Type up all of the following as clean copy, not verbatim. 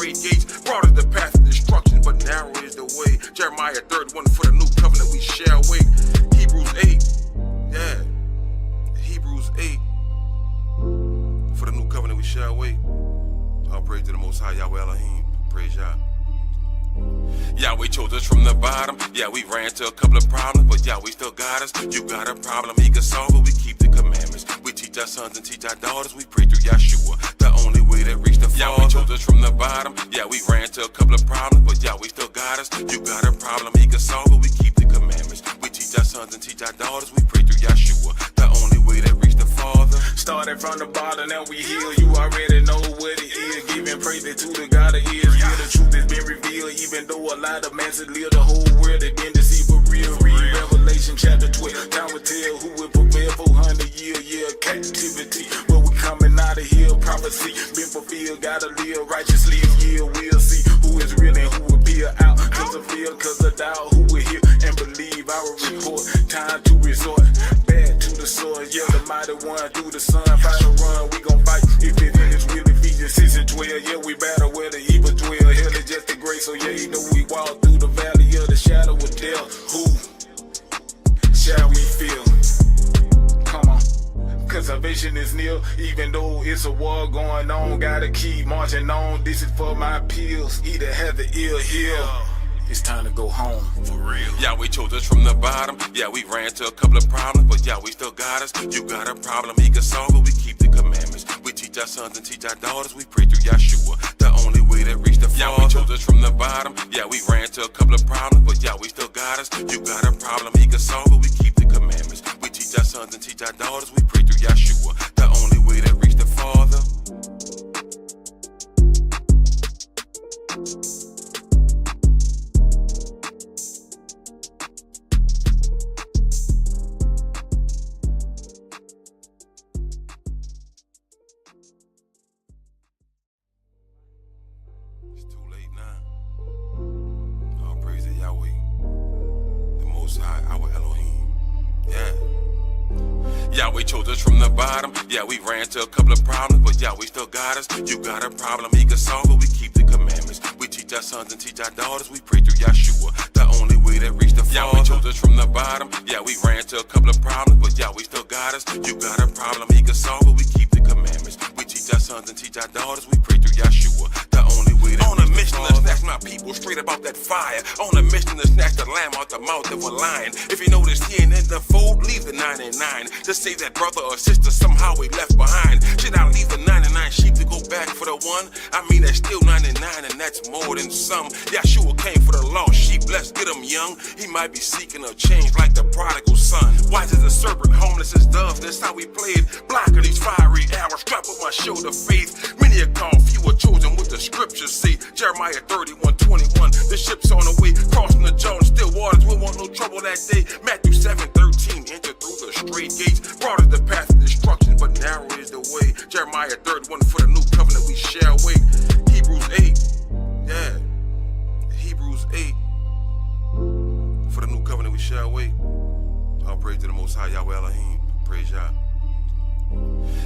straight gates. Broad is the path of destruction, but narrow is the way. Jeremiah 31, for the new covenant we shall wait. Hebrews 8, yeah. Hebrews 8, for the new covenant we shall wait. All praise to the Most High Yahweh Elohim. Praise Yah. Yahweh chose us from the bottom. Yeah, we ran to a couple of problems, but Yahweh still got us. You got a problem, He can solve it. We keep the commandments. We teach our sons and teach our daughters. We pray through Yahshua, the only way to reach the Father. Yahweh chose us from the bottom. Yeah, we ran to a couple of problems, but Yahweh still got us. You got a problem, He can solve it. We keep the commandments. We teach our sons and teach our daughters. We pray through Yahshua, the only way to reach the Father. Started from the bottom, now we heal. You already know what it is. Giving praise to the God of Israel. The truth has been revealed, even though a lot of men live the whole world. They've been deceived for real. Read Revelation chapter 12. Time will tell who will prevail. 400 year captivity. But we coming out of here. Prophecy been fulfilled. Gotta live righteously. Yeah, we'll see who is real and who will be out. Cause of fear, cause of doubt. Who will hear and believe our report. Time to resort back to the sword. Yeah, the mighty one through the sun. Fight a run, we gon' fight. If it is will, Ephesians 6 and 12. Yeah, we battle where the evil dwell. Hell is just a grace. So yeah, you know we walk through the valley of the shadow of death. Who shall we feel? Come on. Cause salvation is near, even though it's a war going on. Gotta keep marching on. This is for my pills. Either have the ill heal. It's time to go home, for real. Yahweh chose us from the bottom. Yeah, we ran to a couple of problems, but Yahweh still got us. You got a problem, He can solve it. We keep the commandments. We teach our sons and teach our daughters. We pray through Yahshua, the only way to reach the Father. Yahweh chose us from the bottom. Yeah, we ran to a couple of problems, but Yahweh still got us. You got a problem, He can solve it. We keep the commandments. We teach our sons and teach our daughters. We pray through Yahshua, the only way to reach the Father. It's too late now. All praise to Yahweh, the Most High, our Elohim. Yeah. Yahweh chose us from the bottom. Yeah, we ran to a couple of problems, but Yahweh still got us. You got a problem, He can solve it. We keep the commandments. We teach our sons and teach our daughters. We pray through Yahshua, the only way to reach the Father. Yahweh chose us from the bottom. Yeah, we ran to a couple of problems, but Yahweh still got us. You got a problem, He can solve it. We keep the commandments. We teach our sons and teach our daughters. We pray through Yahshua, the only way to reach the Father. On a mission to snatch my people straight about that fire. On a mission to snatch the lamb out the mouth of a lion. If you notice he ain't in the fold, leave the 99. Just say that brother or sister somehow we left behind. Should I leave the 99 sheep to go back for the one? I mean, that's still 99 and that's more than some. Yahshua came for the lost sheep, let's get him young. He might be seeking a change like the prodigal son. Wise as a serpent, homeless as dove, that's how we played. Blocking these fiery arrows, strap on my shoulder faith. Many are called, few are chosen, what the scriptures say. Jeremiah 31:21, the ship's on the way, crossing the Jordan, still waters, we want no trouble that day. Matthew 7:13, enter through the straight gates. Broad is the path of destruction, but narrow is the way. Jeremiah 31, for the new covenant we shall wait. Hebrews 8, yeah. Hebrews 8, for the new covenant we shall wait. All praise to the Most High Yahweh Elohim. Praise Yah.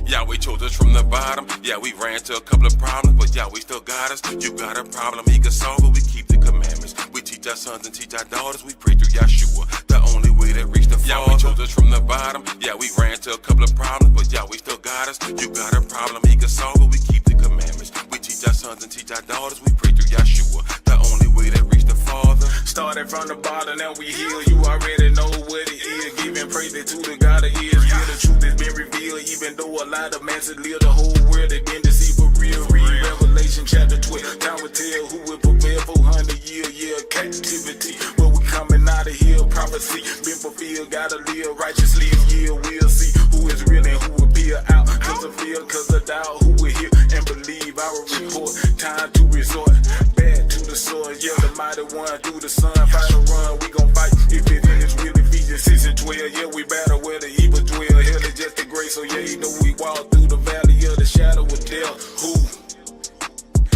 Yahweh chose us from the bottom. Yeah, we ran to a couple of problems, but Yahweh still got us. You got a problem, He can solve it. We keep the commandments. We teach our sons and teach our daughters. We pray through Yahshua, the only way to reach the Father. Yahweh chose us from the bottom. Yeah, we ran to a couple of problems, but Yahweh still got us. You got a problem, He can solve it. We keep the commandments. We teach our sons and teach our daughters. We pray through Yahshua, the only way to reach the Father. Started from the bottom, now we heal. You already know what it is. Giving praise to the God of Israel. The truth has been revealed, even though a lot of men live the whole world. They've been deceived for real. Read Revelation chapter 12. Time will tell who will prevail. 400 year captivity. But we coming out of here. Prophecy been fulfilled. Gotta live righteously. Yeah, we'll see who is real and who will be out. Cause of fear, cause of doubt. Who will hear and believe our report. Time to resort back to the sword. Yeah, the mighty one through the sun. Fight a run, we gon' fight. If it is real, Ephesians 6 and 12. Yeah, we battle where the evil dwell. Hell is just a grace. So yeah, you know we walk through the valley of the shadow of death. Who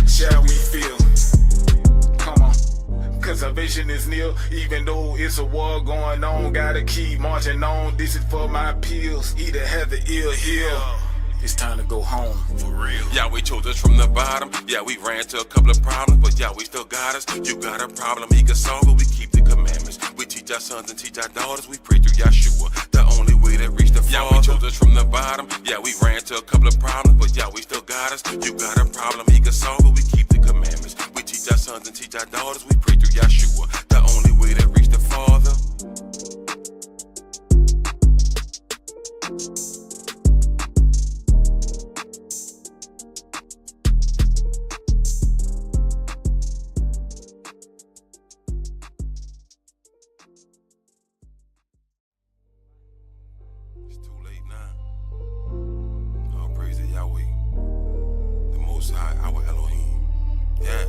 shall we feel? Come on. Cause salvation is near, even though it's a war going on. Gotta keep marching on. This is for my pills. Either have the ill heal. It's time to go home. For real. Yahweh chose us from the bottom. Yeah, we ran to a couple of problems, but Yahweh still got us. You got a problem, he can solve it. We keep the commandments. We teach our sons and teach our daughters. We pray through Yahshua, the only way to reach the Father. Yahweh chose us from the bottom. Yeah, we ran to a couple of problems, but Yahweh still got us. You got a problem, he can solve it. We keep the commandments. We teach our sons and teach our daughters. We pray through Yahshua, the only way to reach the Father. It's too late now. All praise to Yahweh, the Most High, our Elohim. Yeah.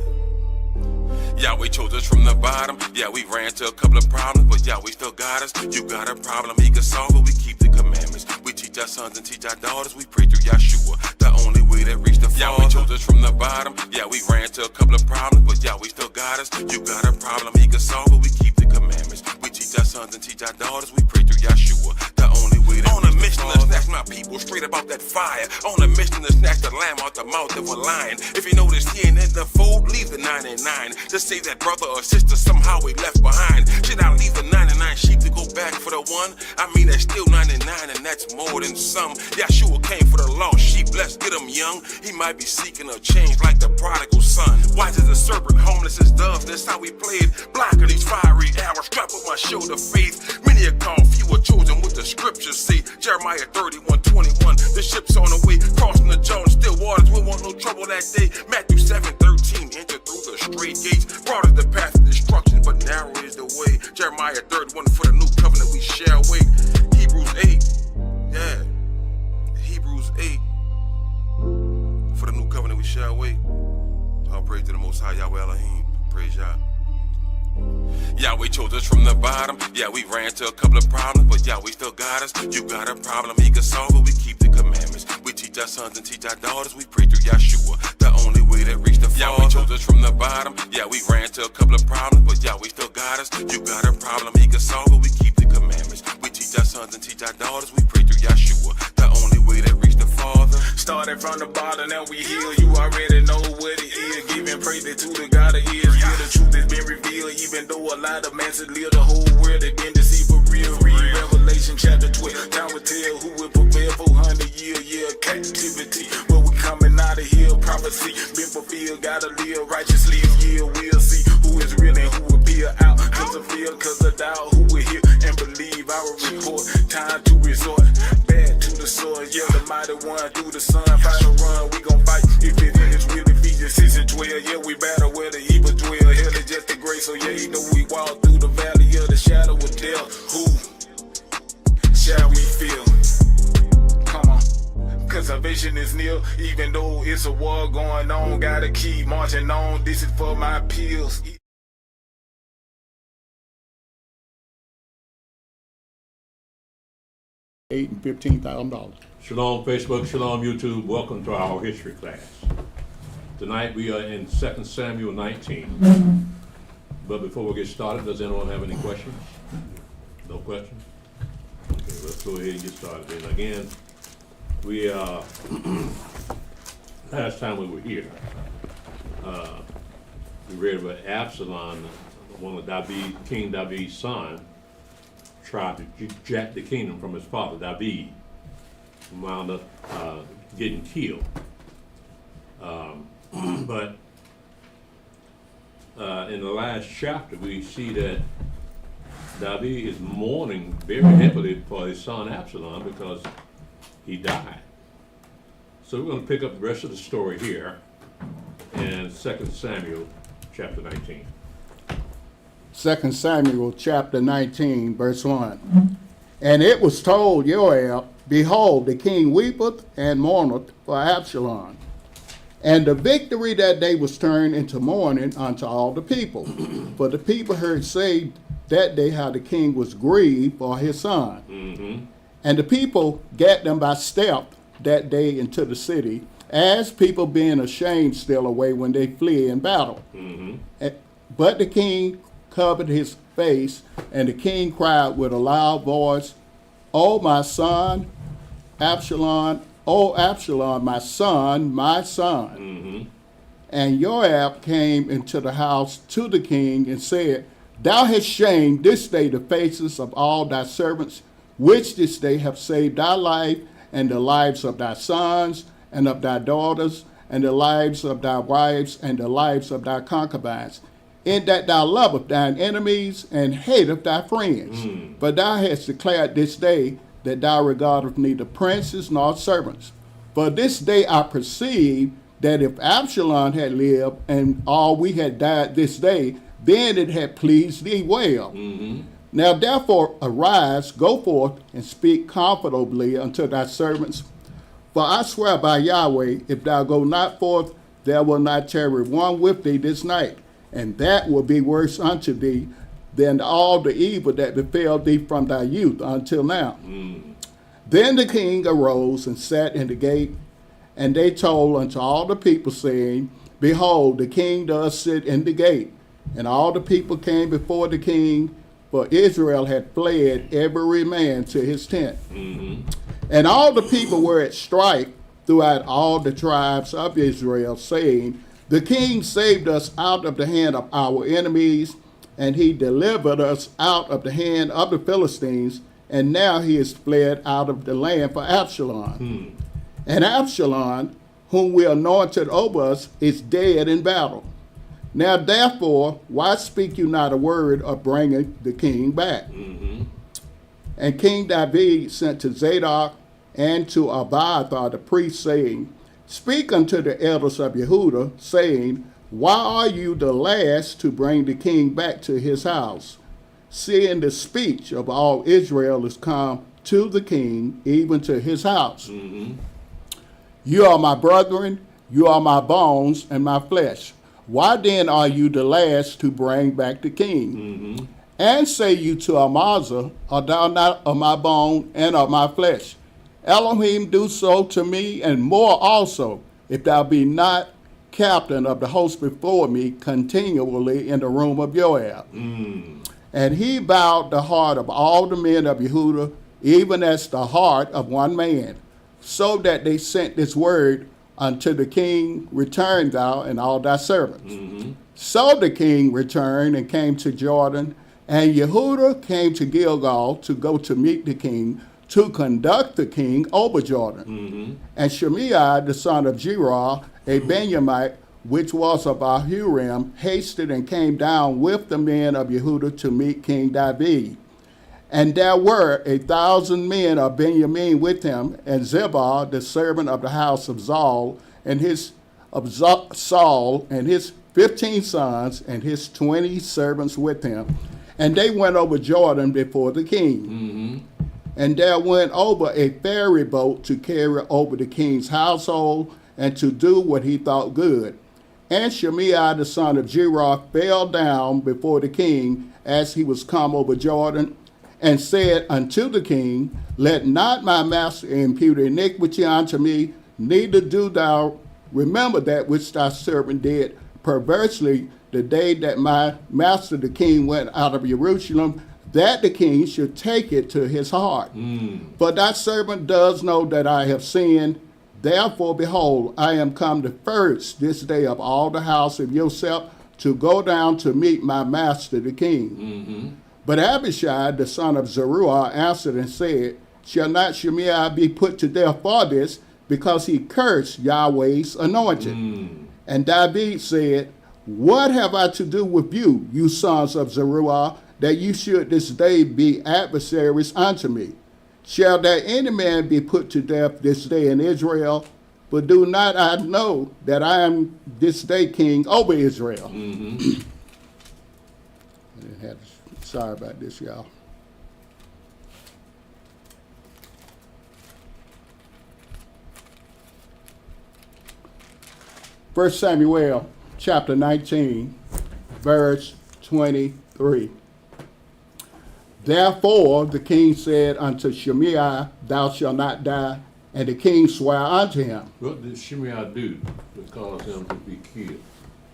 Yahweh chose us from the bottom. Yeah, we ran to a couple of problems, but Yahweh still got us. You got a problem, he can solve it. We keep the commandments. We teach our sons and teach our daughters. We pray through Yahshua, the only way to reach the Father. Yahweh chose us from the bottom. Yeah, we ran to a couple of problems, but Yahweh still got us. You got a problem, he can solve it. We keep the commandments. We teach our sons and teach our daughters. We pray through Yahshua, the only way to reach the Father. On a mission to snatch my people straight up out that fire. On a mission to snatch the lamb out the mouth of a lion. If you notice he ain't in the fold, leave the 99. Just say that brother or sister somehow we left behind. Should I leave the 99 sheep to go back for the one? I mean, that's still 99 and that's more than some. Yahshua came for the lost sheep, let's get him young. He might be seeking a change like the prodigal son. Wise as a serpent, homeless as doves, that's how we played. Blocking these fiery arrows, strapped with my shield of faith. Many are called, few are chosen, what the scriptures say. Jeremiah 31:21, the ship's on the way, crossing the Jordan, still waters, we want no trouble that day. Matthew 7:13, enter through the straight gates. Broad is the path of destruction, but narrow is the way. Jeremiah 31, for the new covenant we shall wait. Hebrews 8, yeah. Hebrews 8, for the new covenant we shall wait. All praise to the Most High, Yahweh Elohim. Praise Yah. Yahweh chose us from the bottom. Yeah, we ran to a couple of problems, but Yahweh still got us. You got a problem, he can solve it. We keep the commandments. We teach our sons and teach our daughters. We pray through Yahshua, the only way to reach the Father. Yahweh chose us from the bottom. Yeah, we ran to a couple of problems, but Yahweh still got us. You got a problem, he can solve it. We keep the commandments. We teach our sons and teach our daughters. We pray through Yahshua, the only way to reach the Father. Started from the bottom, now we heal. You already know what it is. Giving praise to the God of Israel. The truth has been revealed, even though a lot of man said live the whole world. They been deceived for real. Read Revelation chapter 12. Time will tell who will prevail 400 year captivity. But we coming out of here. Prophecy been fulfilled. Gotta live righteously. Yeah, we'll see who is real and who will be out. Cause of fear, cause of doubt. Who will hear and believe our report. Time to resort back to the sword. Yeah, the mighty one through the sun. Final run, we gon' fight. If it is really Ephesians 6 and 12. Yeah, we battle where the evil dwell. Hell is just a grace. So yeah, you know we walk through the valley of the shadow of death. Who shall we feel? Come on. Cause salvation is near. Even though it's a war going on. Gotta keep marching on. This is for my pills. $8,000 and $15,000. Shalom Facebook, Shalom YouTube, welcome to our history class. Tonight we are in 2 Samuel 19. But before we get started, does anyone have any questions? No questions? Okay, let's go ahead and get started. And again, we last time we were here, we read about Absalom, one of King David's son, tried to jack the kingdom from his father David, wound up getting killed. But in the last chapter, we see that David is mourning very heavily for his son Absalom because he died. So we're going to pick up the rest of the story here in 2 Samuel chapter 19. 2 Samuel chapter 19, verse 1. And it was told Joab, behold, the king weepeth and mourneth for Absalom. And the victory that day was turned into mourning unto all the people. For the people heard say that day how the king was grieved for his son. Mm-hmm. And the people gat them by stealth that day into the city, as people being ashamed still away when they flee in battle. Mm-hmm. But the king covered his face, and the king cried with a loud voice, O my son, Absalom, O Absalom, my son, my son. Mm-hmm. And Joab came into the house to the king and said, Thou hast shamed this day the faces of all thy servants, which this day have saved thy life and the lives of thy sons and of thy daughters and the lives of thy wives and the lives of thy concubines, in that thou lovest thine enemies and hatest thy friends. But thou hast declared this day that thou regardest neither princes nor servants. For this day I perceive that if Absalom had lived and all we had died this day, then it had pleased thee well. Now therefore arise, go forth, and speak comfortably unto thy servants. For I swear by Yahweh, if thou go not forth, there will not tarry one with thee this night, and that will be worse unto thee than all the evil that befell thee from thy youth until now. Then the king arose and sat in the gate, and they told unto all the people, saying, Behold, the king does sit in the gate. And all the people came before the king, for Israel had fled every man to his tent. And all the people were at strife throughout all the tribes of Israel, saying, The king saved us out of the hand of our enemies, and he delivered us out of the hand of the Philistines, and now he is fled out of the land for Absalom. And Absalom, whom we anointed over us, is dead in battle. Now therefore, why speak you not a word of bringing the king back? And King David sent to Zadok and to Abiathar the priest, saying, Speak unto the elders of Yehudah, saying, Why are you the last to bring the king back to his house, seeing the speech of all Israel is come to the king, even to his house? You are my brethren, you are my bones and my flesh. Why then are you the last to bring back the king? And say you to Amazah, Art thou not of my bone and of my flesh? Elohim do so to me, and more also, if thou be not captain of the host before me continually in the room of Joab. And he bowed the heart of all the men of Yehudah, even as the heart of one man, so that they sent this word unto the king, Return thou and all thy servants. So the king returned and came to Jordan, and Yehudah came to Gilgal to go to meet the king, to conduct the king over Jordan. And Shimei, the son of Jerah, a Benjamite, which was of Ahurim, hasted and came down with the men of Yehudah to meet King David. And there were 1,000 men of Benjamin with him, and Ziba, the servant of the house of Saul, and his 15 sons, and his 20 servants with him. And they went over Jordan before the king. And there went over a ferry boat to carry over the king's household, and to do what he thought good. And Shimei, the son of Jerah, fell down before the king as he was come over Jordan, and said unto the king, Let not my master impute iniquity unto me, neither do thou remember that which thy servant did perversely the day that my master the king went out of Jerusalem, that the king should take it to his heart. For thy servant does know that I have sinned. Therefore, behold, I am come the first this day of all the house of Joseph to go down to meet my master the king. But Abishai, the son of Zeruiah, answered and said, Shall not Shimei be put to death for this, because he cursed Yahweh's anointed? And David said, What have I to do with you, you sons of Zeruiah, that you should this day be adversaries unto me? Shall there any man be put to death this day in Israel? But do not I know that I am this day king over Israel? Sorry about this, y'all. First Samuel chapter 19, verse 23. Therefore the king said unto Shimei, Thou shalt not die. And the king swore unto him. What did Shimei do to cause him to be killed?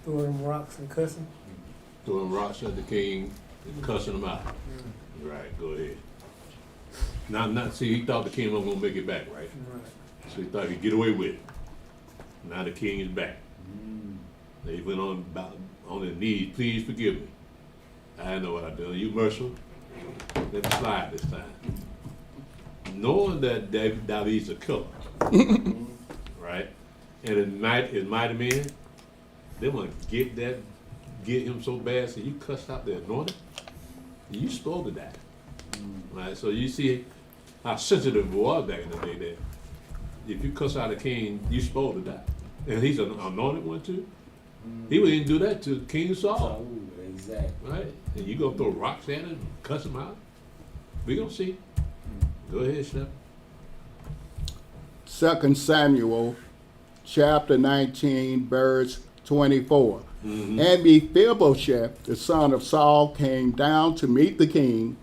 Throwing rocks and cussing. Throwing rocks at the king and cussing him out. Right, go ahead. Now, see, he thought the king wasn't going to make it back, right? Right. So he thought he could get away with it. Now the king is back. They went on their knees, please forgive me. I know what I'm doing. You merciful? Let me slide this time. Knowing that David's a killer, right? And his mighty men, they want to get him so bad, so you cussed out the anointed, you supposed to die. Right? So you see how sensitive it was back in the day that if you cuss out a king, you supposed to die. And he's an anointed one too. He would even do that to King Saul. Exactly. Right? And you gonna throw rocks at him and cuss him out? We gonna see. Go ahead, Steph. 2 Samuel chapter 19, verse 24. And Mephibosheth, the son of Saul, came down to meet the king,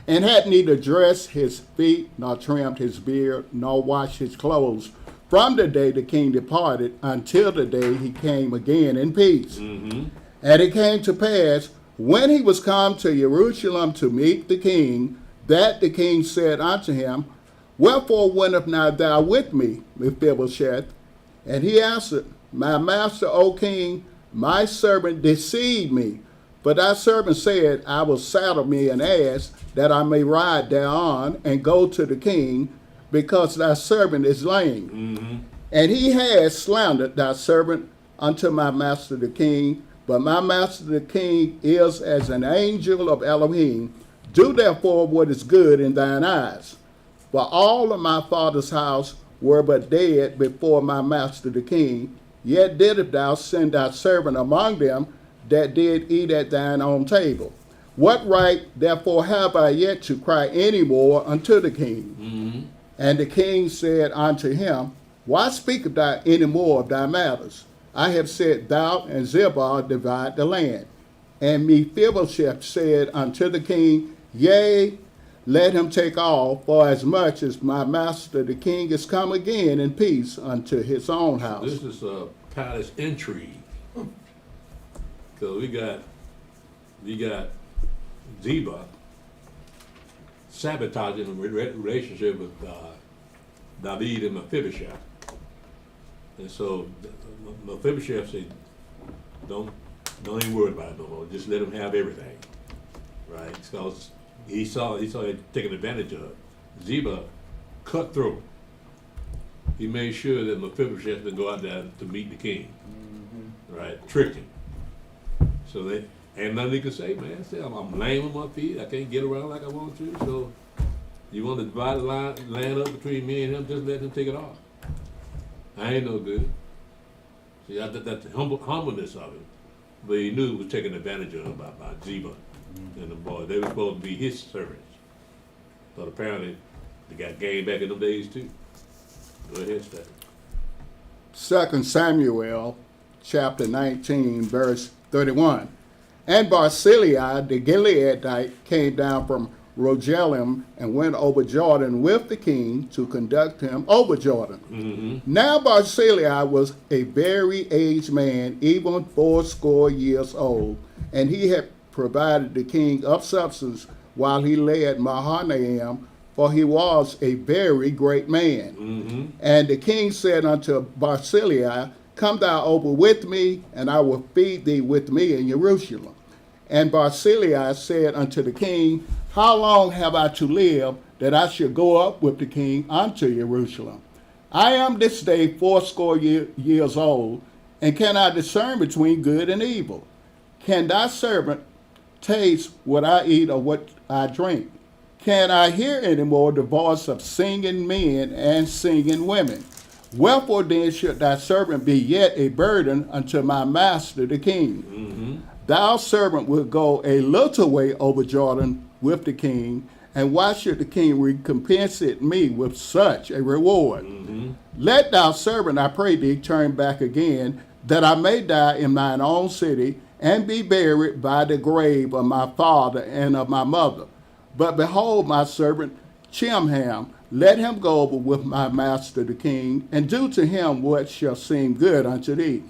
and had neither dressed his feet, nor trimmed his beard, nor washed his clothes, from the day the king departed until the day he came again in peace. And it came to pass, when he was come to Jerusalem to meet the king, that the king said unto him, Wherefore wentest not thou with me, Mephibosheth? And he answered, My master, O king, my servant deceived me. But thy servant said, I will saddle me an ass, that I may ride thereon, and go to the king, because thy servant is lame. And he has slandered thy servant unto my master the king. But my master the king is as an angel of Elohim. Do therefore what is good in thine eyes. For all of my father's house were but dead before my master the king. Yet didst thou send thy servant among them that did eat at thine own table. What right therefore have I yet to cry any more unto the king? And the king said unto him, Why speakest thou any more of thy matters? I have said, Thou and Ziba divide the land. And Mephibosheth said unto the king, Yea, let him take all, for as much as my master the king is come again in peace unto his own house. This is a palace intrigue. Because we got Ziba sabotaging a relationship with David and Mephibosheth. And so Mephibosheth said, don't even worry about it no more. Just let him have everything. Right? Because he saw it taking advantage of it. Ziba cut through. He made sure that Mephibosheth didn't go out there to meet the king. Right? Tricked him. So they ain't nothing he could say, man. I said, I'm lame on my feet. I can't get around like I want to. So you want to divide the land up between me and him? Just let him take it off. I ain't no good. See, that's the humbleness of it. But he knew he was taking advantage of him by Ziba and the boys. They were supposed to be his servants. But apparently they got game back in them days too. Go ahead, Stephen. 2 Samuel chapter 19, verse 31. And Barzillai the Gileadite came down from Rogelim and went over Jordan with the king to conduct him over Jordan. Now Barzillai was a very aged man, even 80 years old, and he had provided the king of substance while he lay at Mahanaim, for he was a very great man. And the king said unto Barzillai, Come thou over with me, and I will feed thee with me in Jerusalem. And Barzillai said unto the king, How long have I to live, that I should go up with the king unto Jerusalem? I am this day 80 years old, and cannot discern between good and evil. Can thy servant taste what I eat or what I drink? Can I hear any more the voice of singing men and singing women? Wherefore then should thy servant be yet a burden unto my master the king? Thou servant will go a little way over Jordan with the king, and why should the king recompense me with such a reward? Let thou servant, I pray thee, turn back again, that I may die in mine own city, and be buried by the grave of my father and of my mother. But behold, my servant Chimham, let him go over with my master the king, and do to him what shall seem good unto thee.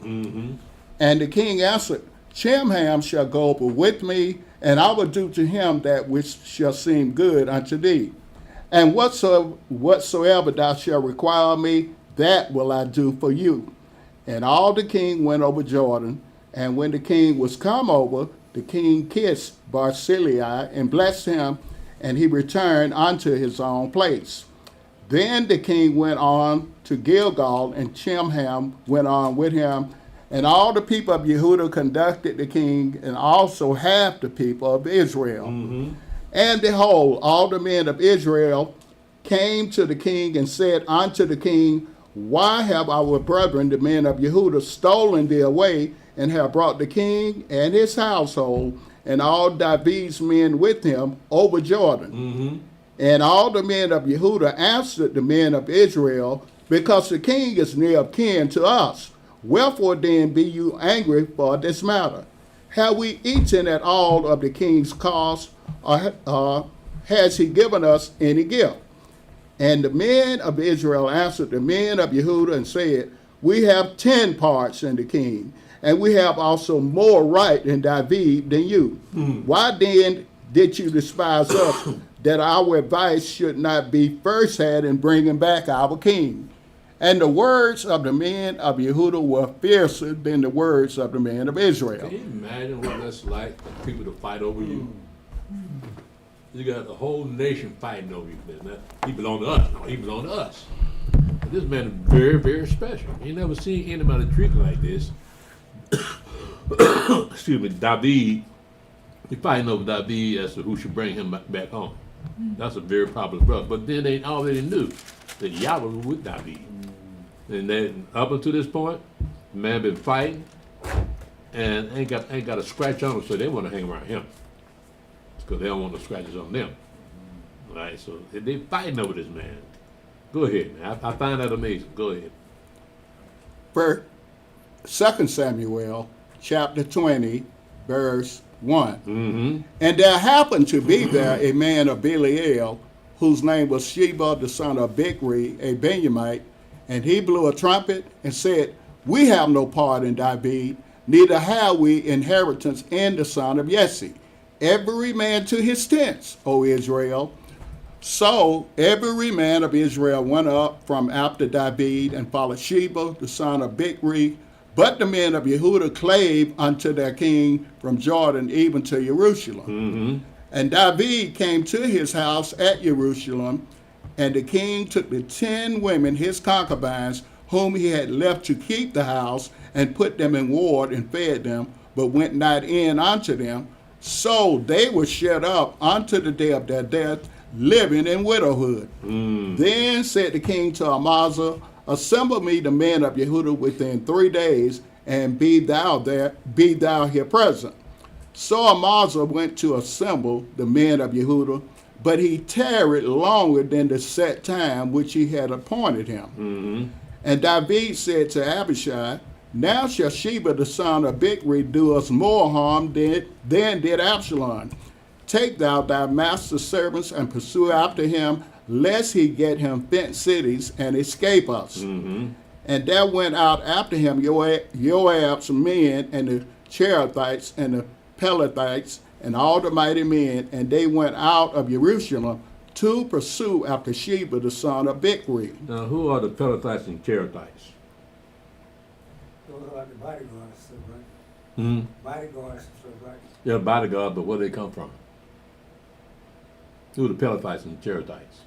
And the king answered, Chimham shall go over with me, and I will do to him that which shall seem good unto thee. And whatsoever thou shalt require of me, that will I do for you. And all the king went over Jordan, and when the king was come over, the king kissed Barzillai and blessed him, and he returned unto his own place. Then the king went on to Gilgal, and Chimham went on with him, and all the people of Yehudah conducted the king, and also half the people of Israel. And behold, all the men of Israel came to the king and said unto the king, why have our brethren, the men of Yehudah, stolen thee away, and have brought the king and his household, and all David's men with him, over Jordan? And all the men of Yehudah answered the men of Israel, because the king is near of kin to us. Wherefore then be you angry for this matter? Have we eaten at all of the king's cost, or has he given us any gift? And the men of Israel answered the men of Yehudah and said, we have 10 parts in the king, and we have also more right in David than you. Why then did you despise us, that our advice should not be first had in bringing back our king? And the words of the men of Yehudah were fiercer than the words of the men of Israel. Can you imagine what that's like for people to fight over you? You got the whole nation fighting over you. Man. He belong to us. No, he belong to us. But this man is very, very special. You never seen anybody treated like this. Excuse me, David. He's fighting over David as to who should bring him back home. That's a very popular brother. But then they already knew that Yahweh was with David. And then up until this point, the man been fighting and ain't got a scratch on him, so they want to hang around him. Because they don't want no scratches on them. All right, so they fighting over this man. Go ahead, man. I find that amazing. Go ahead. For 2 Samuel chapter 20, verse 1. And there happened to be there a man of Belial, whose name was Sheba, the son of Bichri, a Benjamite, and he blew a trumpet and said, we have no part in David, neither have we inheritance in the son of Jesse. Every man to his tents, O Israel. So every man of Israel went up from after David and followed Sheba, the son of Bichri. But the men of Yehudah clave unto their king from Jordan even to Jerusalem. And David came to his house at Jerusalem, and the king took the 10 women, his concubines, whom he had left to keep the house, and put them in ward and fed them, but went not in unto them. So they were shut up unto the day of their death, living in widowhood. Then said the king to Amazah, assemble me the men of Yehudah within 3 days, and be thou here present. So Amazah went to assemble the men of Yehudah, but he tarried longer than the set time which he had appointed him. And David said to Abishai, now shall Sheba the son of Bichri do us more harm than did Absalom. Take thou thy master's servants and pursue after him, lest he get him fenced cities and escape us. And there went out after him Joab's men and the Cherethites and the Pelethites and all the mighty men, and they went out of Jerusalem to pursue after Sheba the son of Bichri. Now, who are the Pelethites and Cherethites? Those are like the bodyguards, stuff, right? Bodyguards, stuff, right? They're bodyguard, but where they come from? Who are the Pelethites and Cherethites?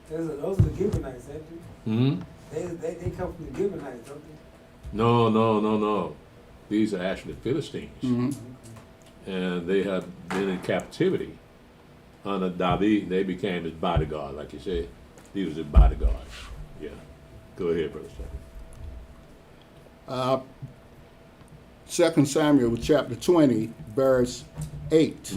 Those are the Gibeonites, ain't they? They come from the Gibeonites, don't they? No. These are actually Philistines. And they have been in captivity under David. They became his bodyguard, like you said. He was his bodyguard. Yeah. Go ahead, Brother Stephen. 2 Samuel chapter 20, verse 8.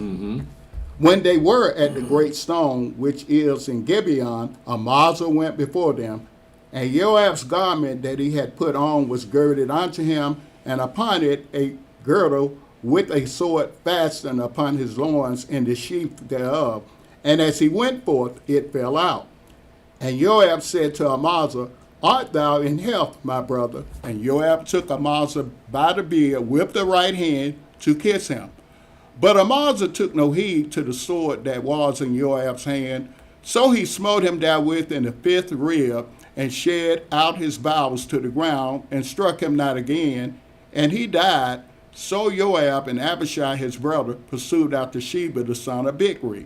When they were at the great stone, which is in Gibeon, Amazah went before them, and Joab's garment that he had put on was girded unto him, and upon it a girdle with a sword fastened upon his loins in the sheath thereof. And as he went forth, it fell out. And Joab said to Amazah, art thou in health, my brother? And Joab took Amazah by the beard with the right hand to kiss him. But Amazah took no heed to the sword that was in Joab's hand, So he smote him therewith in the fifth rib, and shed out his bowels to the ground, and struck him not again, and he died. So Joab and Abishai his brother pursued after Sheba the son of Bichri.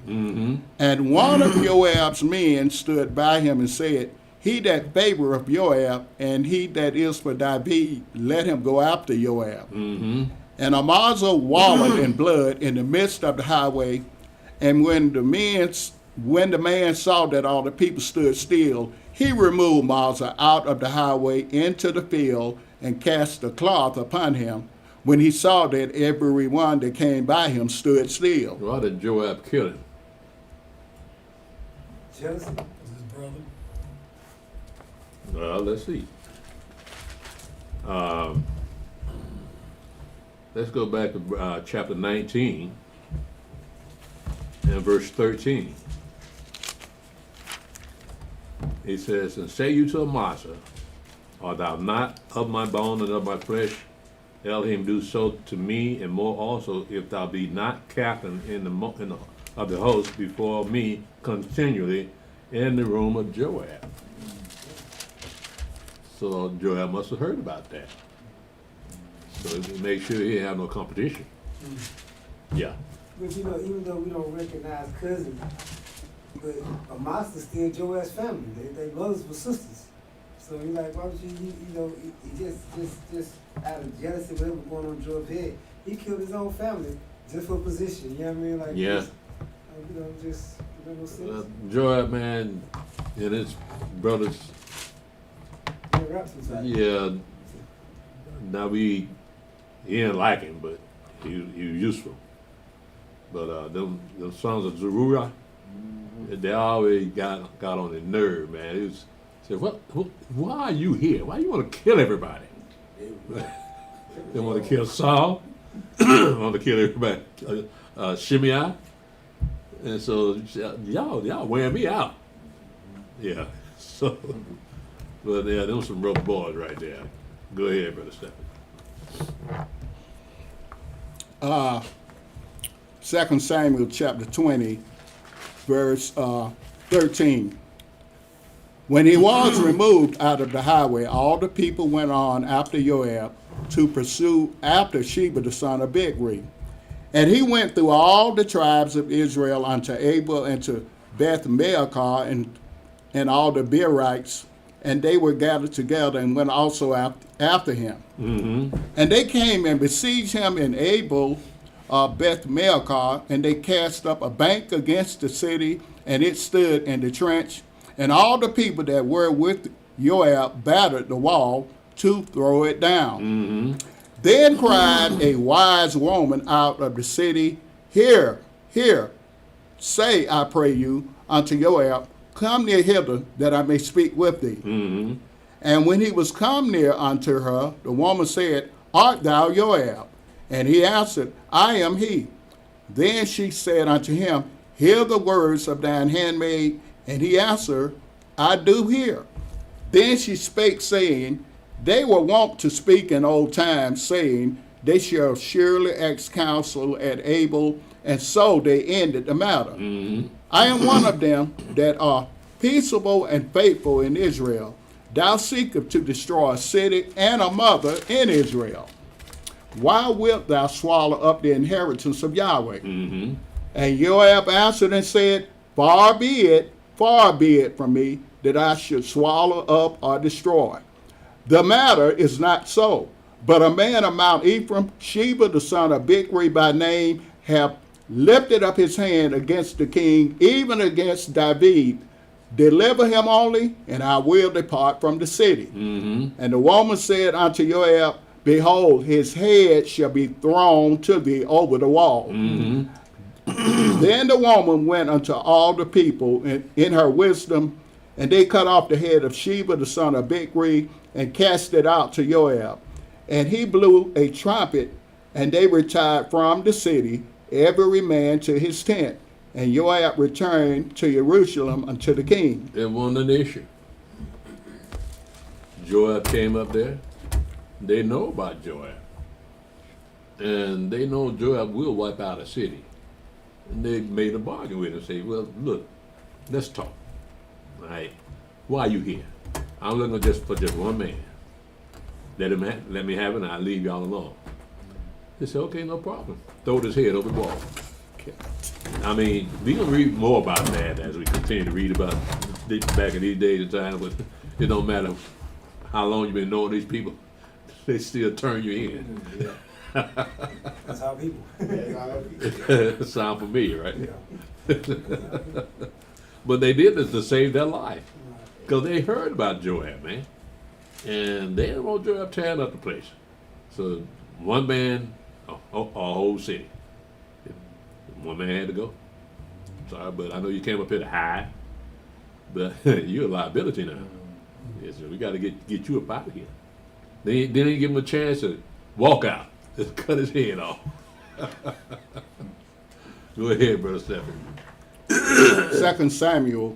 And one of Joab's men stood by him and said, He that favoreth Joab, and he that is for David, let him go after Joab. And Amasa wallowed in blood in the midst of the highway. And when the man saw that all the people stood still, he removed Amasa out of the highway into the field and cast a cloth upon him, when he saw that every one that came by him stood still. Why did Joab kill him? Jealousy. His brother. Well, let's see. Let's go back to chapter 19 and verse 13. He says, And say you to Amasa, Art thou not of my bone and of my flesh? Elohim do so to me, and more also, if thou be not captain of the host before me continually in the room of Joab. So Joab must have heard about that. So he made sure he didn't have no competition. Yeah. But you know, even though we don't recognize cousins, but Amasa still Joab's family. They brothers were sisters. So you're like, why would you know, he just out of jealousy, whatever going on in Joab's head, he killed his own family just for position. You know what I mean? Like, Yeah. Just, you know, no sense. Joab, man, and his brothers, yeah, now he didn't like him, but he was useful. But them sons of Zeruiah, they always got on his nerve, man. He was said, why are you here? Why you want to kill everybody? They want to kill Saul, want to kill everybody, Shimei, and so y'all wearing me out. Yeah, so, but yeah, there was some rough boys right there. Go ahead, Brother Stephen. 2 Samuel chapter 20, verse 13. When he was removed out of the highway, all the people went on after Joab to pursue after Sheba the son of Bichri. And he went through all the tribes of Israel unto Abel and to Beth Maachah and all the Beerites, and they were gathered together and went also after him. And they came and besieged him in Abel, Beth Maachah, and they cast up a bank against the city, and it stood in the trench. And all the people that were with Joab battered the wall to throw it down. Then cried a wise woman out of the city, Hear, say, I pray you, unto Joab, Come near hither, that I may speak with thee. And when he was come near unto her, the woman said, Art thou Joab? And he answered, I am he. Then she said unto him, Hear the words of thine handmaid. And he answered, I do hear. Then she spake, saying, They were wont to speak in old times, saying, They shall surely ask counsel at Abel, and so they ended the matter. I am one of them that are peaceable and faithful in Israel. Thou seekest to destroy a city and a mother in Israel. Why wilt thou swallow up the inheritance of Yahweh? And Joab answered and said, Far be it from me that I should swallow up or destroy. The matter is not so, but a man of Mount Ephraim, Sheba the son of Bichri by name, have lifted up his hand against the king, even against David. Deliver him only, and I will depart from the city. And the woman said unto Joab, Behold, his head shall be thrown to thee over the wall. Then the woman went unto all the people in her wisdom, and they cut off the head of Sheba the son of Bichri, and cast it out to Joab. And he blew a trumpet, and they retired from the city, every man to his tent. And Joab returned to Jerusalem unto the king. It wasn't an issue. Joab came up there. They know about Joab. And they know Joab will wipe out a city. And they made a bargain with him, say, well, look, let's talk. All right, why are you here? I'm looking just for just one man. Let me have it, and I'll leave y'all alone. They said, okay, no problem. Throw his head over the wall. I mean, we can read more about that as we continue to read about back in these days and times, but it don't matter how long you've been knowing these people, they still turn you in. That's how people. Sound familiar, right? Yeah. But they did this to save their life. Because they heard about Joab, man. And they didn't want Joab tearing up the place. So one man, a whole city. One man had to go. Sorry, but I know you came up here to hide. But you're a liability now. Yes, so we got to get you up out of here. They didn't give him a chance to walk out. Just cut his head off. Go ahead, Brother Stephen. 2 Samuel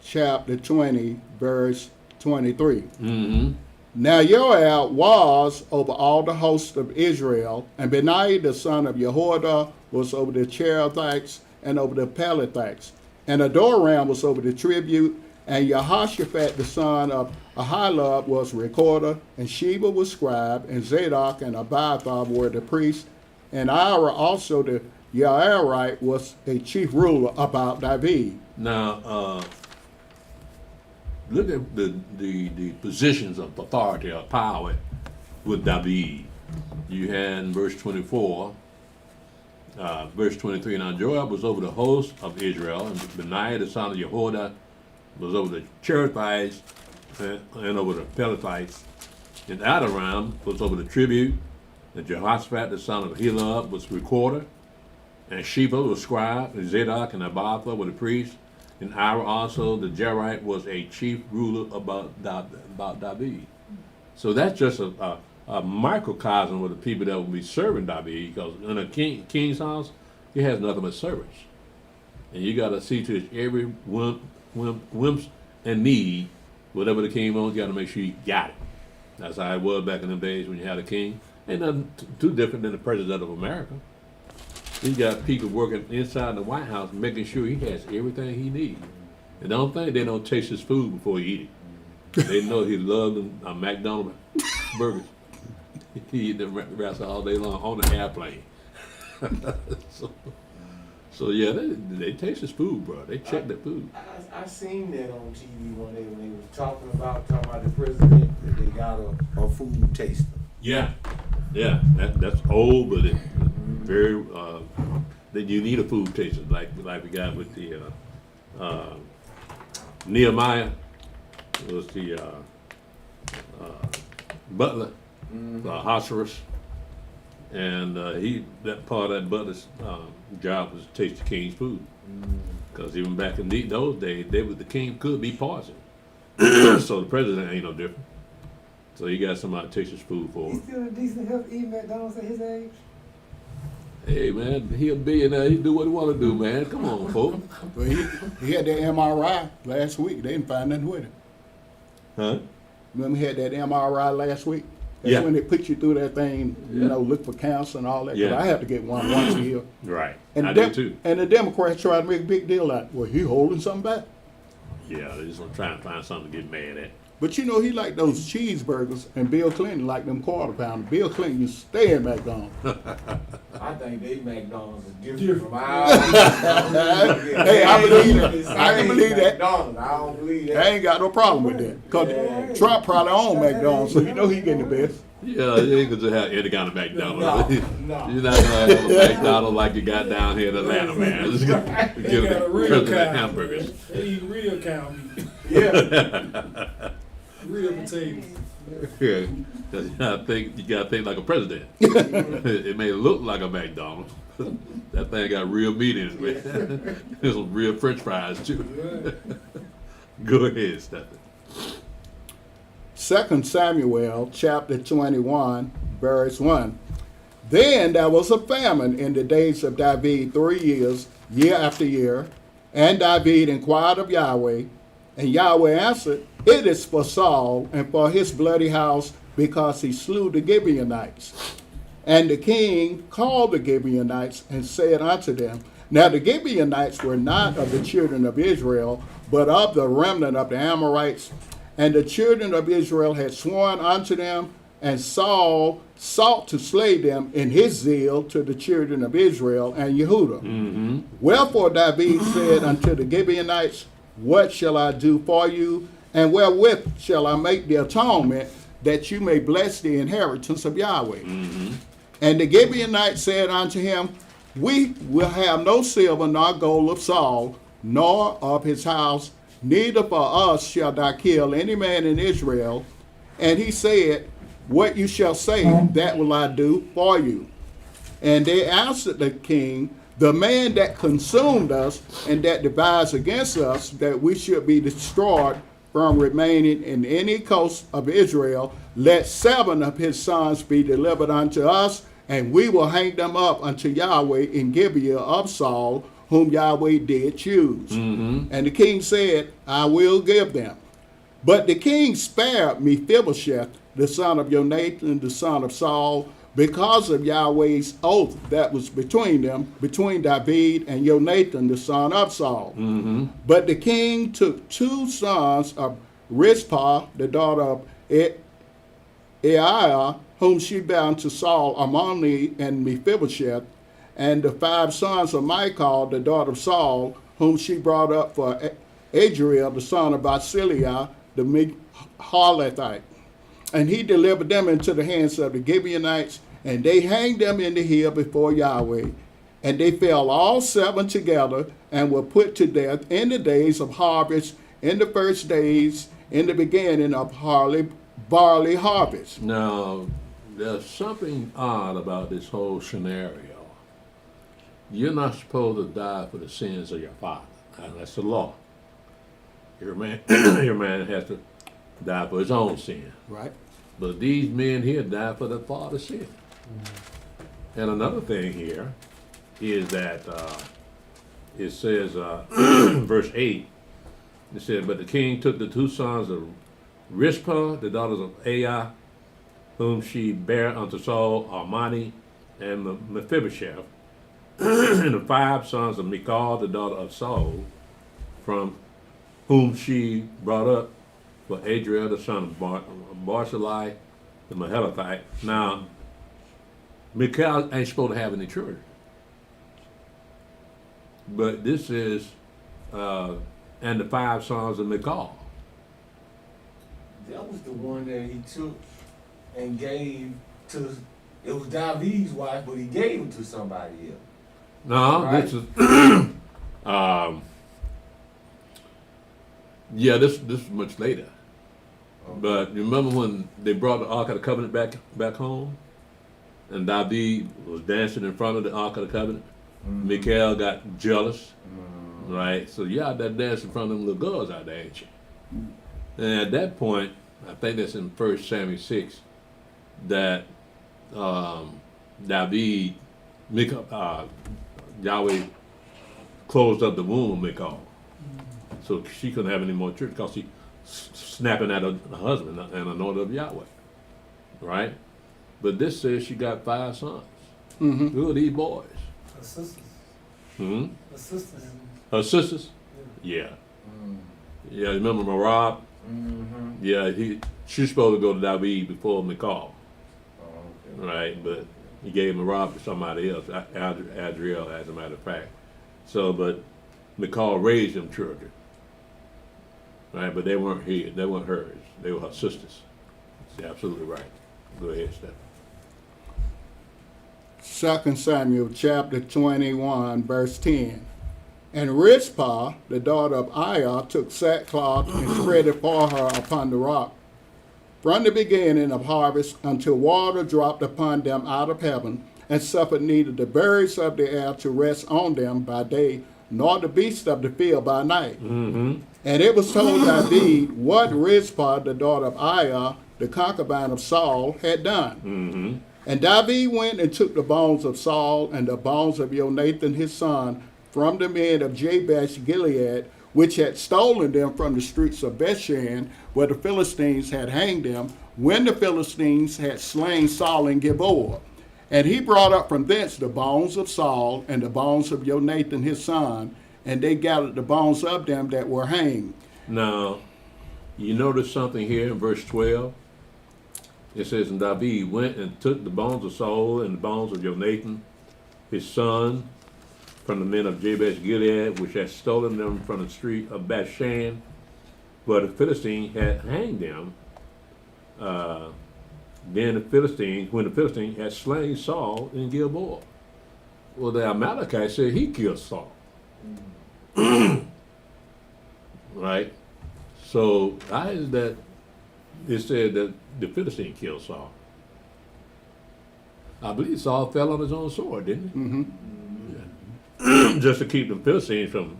chapter 20, verse 23. Mm-hmm. Now Joab was over all the host of Israel, and Benaiah the son of Jehoiada was over the Cherethites and over the Pelethites, and Adoram was over the tribute, and Jehoshaphat the son of Ahilud was recorder, and Sheba was scribe, and Zadok and Abiathar were the priests, and Ira also the Yairite was a chief ruler about David. Now, look at the positions of authority or power with David. You had in verse 24, verse 23, now Joab was over the host of Israel, and Benaiah the son of Jehoiada was over the Cherethites and over the Pelethites, and Adoram was over the tribute, and Jehoshaphat the son of Ahilud was recorder, and Sheba was scribe, and Zadok and Abiathar were the priests, and Ira also, the Jairite, was a chief ruler about David. So that's just a microcosm of the people that will be serving David, because in a king's house, he has nothing but servants. And you got to see to every whims and need, whatever the king wants, you got to make sure you got it. That's how it was back in the days when you had a king. Ain't nothing too different than the president of America. He got people working inside the White House making sure he has everything he needs. And don't think they don't taste his food before he eat it. They know he loves them McDonald's burgers. He eat them rest all day long on the airplane. so yeah, they taste his food, bro. They check their food. I seen that on TV one day when they was talking about the president, that they got a food taster. Yeah, that's old, but it very. That you need a food taster, like we got with the Nehemiah. It was the butler, Ahasuerus, and that part of that butler's job was to taste the king's food, because even back in those days, the king could be poisoned. So the president ain't no different. So you got somebody to taste his food for He's him. still a decent health eating McDonald's at his age. Hey man, he a billionaire. He do what he want to do, man. Come on, folks. But he had that MRI last week. They didn't find nothing with it. Huh? Remember he had that MRI last week? That's Yeah. when they put you through that thing, you Yeah. know, look for cancer and all that. 'Cause Yeah. I have to get one once a year. Right. And I the do too. And the Democrats try to make a big deal out. Well, he holding something back. Yeah, they just want to try and find something to get mad at. But you know, he liked those cheeseburgers, and Bill Clinton liked them quarter pounders. Bill Clinton used to stay in McDonald's. I think they McDonald's is different from ours. Hey, I believe that. I can believe that. McDonald's, I don't believe I that. ain't got no problem with that. Because Yeah. Trump probably owned McDonald's, so you know he getting the best. Yeah, you ain't gonna have any kind of McDonald's. No. You're not gonna have a McDonald's like you got down here in Atlanta, man. Just gonna They give got a the real president cow. hamburgers. They eat real cow meat, Yeah. real potatoes. Yeah, 'cause you gotta think like a president. It may look like a McDonald's. That thing got real meat in it, man. There's some real French fries too. Go ahead, Stephen. 2 Samuel chapter 21, verse 1. Then there was a famine in the days of David 3 years, year after year. And David inquired of Yahweh, and Yahweh answered, It is for Saul and for his bloody house, because he slew the Gibeonites. And the king called the Gibeonites and said unto them, Now the Gibeonites were not of the children of Israel, but of the remnant of the Amorites. And the children of Israel had sworn unto them, and Saul sought to slay them in his zeal to the children of Israel and Yehudah. Wherefore David said unto the Gibeonites, what shall I do for you, and wherewith shall I make the atonement, that you may bless the inheritance of Yahweh? And the Gibeonites said unto him, we will have no silver nor gold of Saul, nor of his house, neither for us shall thou kill any man in Israel. And he said, what you shall say, that will I do for you. And they answered the king, the man that consumed us and that devised against us, that we should be destroyed from remaining in any coast of Israel, let 7 of his sons be delivered unto us, and we will hang them up unto Yahweh in Gibeah of Saul, whom Yahweh did choose. And the king said, I will give them. But the king spared Mephibosheth, the son of Jonathan, the son of Saul, because of Yahweh's oath that was between them, between David and Jonathan, the son of Saul. But the king took 2 sons of Rizpah, the daughter of Aiah, whom she bare to Saul, Ammoni and Mephibosheth, and the 5 sons of Michal, the daughter of Saul, whom she brought up for Adriel, the son of Barzillai, the Meholathite. And he delivered them into the hands of the Gibeonites, and they hanged them in the hill before Yahweh. And they fell all 7 together, and were put to death in the days of harvest, in the first days, in the beginning of barley harvest. Now, there's something odd about this whole scenario. You're not supposed to die for the sins of your father. And that's the law. Your man has to die for his own sin. Right. But these men here died for their father's sin. And another thing here is that it says, verse 8, it said, but the king took the 2 sons of Rizpah, the daughters of Aiah, whom she bare unto Saul, Ammoni, and Mephibosheth, and the 5 sons of Michal, the daughter of Saul, from whom she brought up for Adriel, the son of Barzillai, the Meholathite. Now, Michal ain't supposed to have any children. But this is, and the 5 sons of Michal. That was the one that he took and gave to, it was David's wife, but he gave him to somebody else. No, Right. this is, yeah, this is much later. But you remember when they brought the Ark of the Covenant back home? And David was dancing in front of the Ark of the Covenant. Michal got jealous, right? So you out there dancing in front of them little girls out there, ain't you? And at that point, I think that's in 1 Samuel 6, that David, Yahweh closed up the womb of Michal. So she couldn't have any more children because she snapping at her husband and anointed of Yahweh, right? But this says she got 5 sons. Who are these boys? Her sisters. Hmm? Her sisters. Her sisters? Yeah. Yeah, remember Merab? Yeah, she's supposed to go to David before Michal, right? But he gave Merab to somebody else, Adriel, as a matter of fact. So, but Michal raised them children, right? But they weren't his, they weren't hers. They were her sisters. You're absolutely right. Go ahead, Steph. 2 Samuel chapter 21, verse 10. And Rizpah, the daughter of Aiah, took sackcloth and spread it for her upon the rock, from the beginning of harvest until water dropped upon them out of heaven, and suffered neither the birds of the air to rest on them by day, nor the beasts of the field by night. And it was told David what Rizpah, the daughter of Aiah, the concubine of Saul, had done. And David went and took the bones of Saul and the bones of Jonathan his son from the men of Jabesh Gilead, which had stolen them from the streets of Bethshan, where the Philistines had hanged them, when the Philistines had slain Saul in Gilboa. And he brought up from thence the bones of Saul and the bones of Jonathan his son, and they gathered the bones of them that were hanged. Now, you notice something here in verse 12. It says, and David went and took the bones of Saul and the bones of Jonathan, his son, from the men of Jabesh Gilead, which had stolen them from the street of Bashan, where the Philistine had hanged them. Then when the Philistine had slain Saul in Gilboa. Well, the Amalekite said he killed Saul. Right? So how is that it said that the Philistine killed Saul? I believe Saul fell on his own sword, didn't he? Mm-hmm. Yeah. Just to keep the Philistines from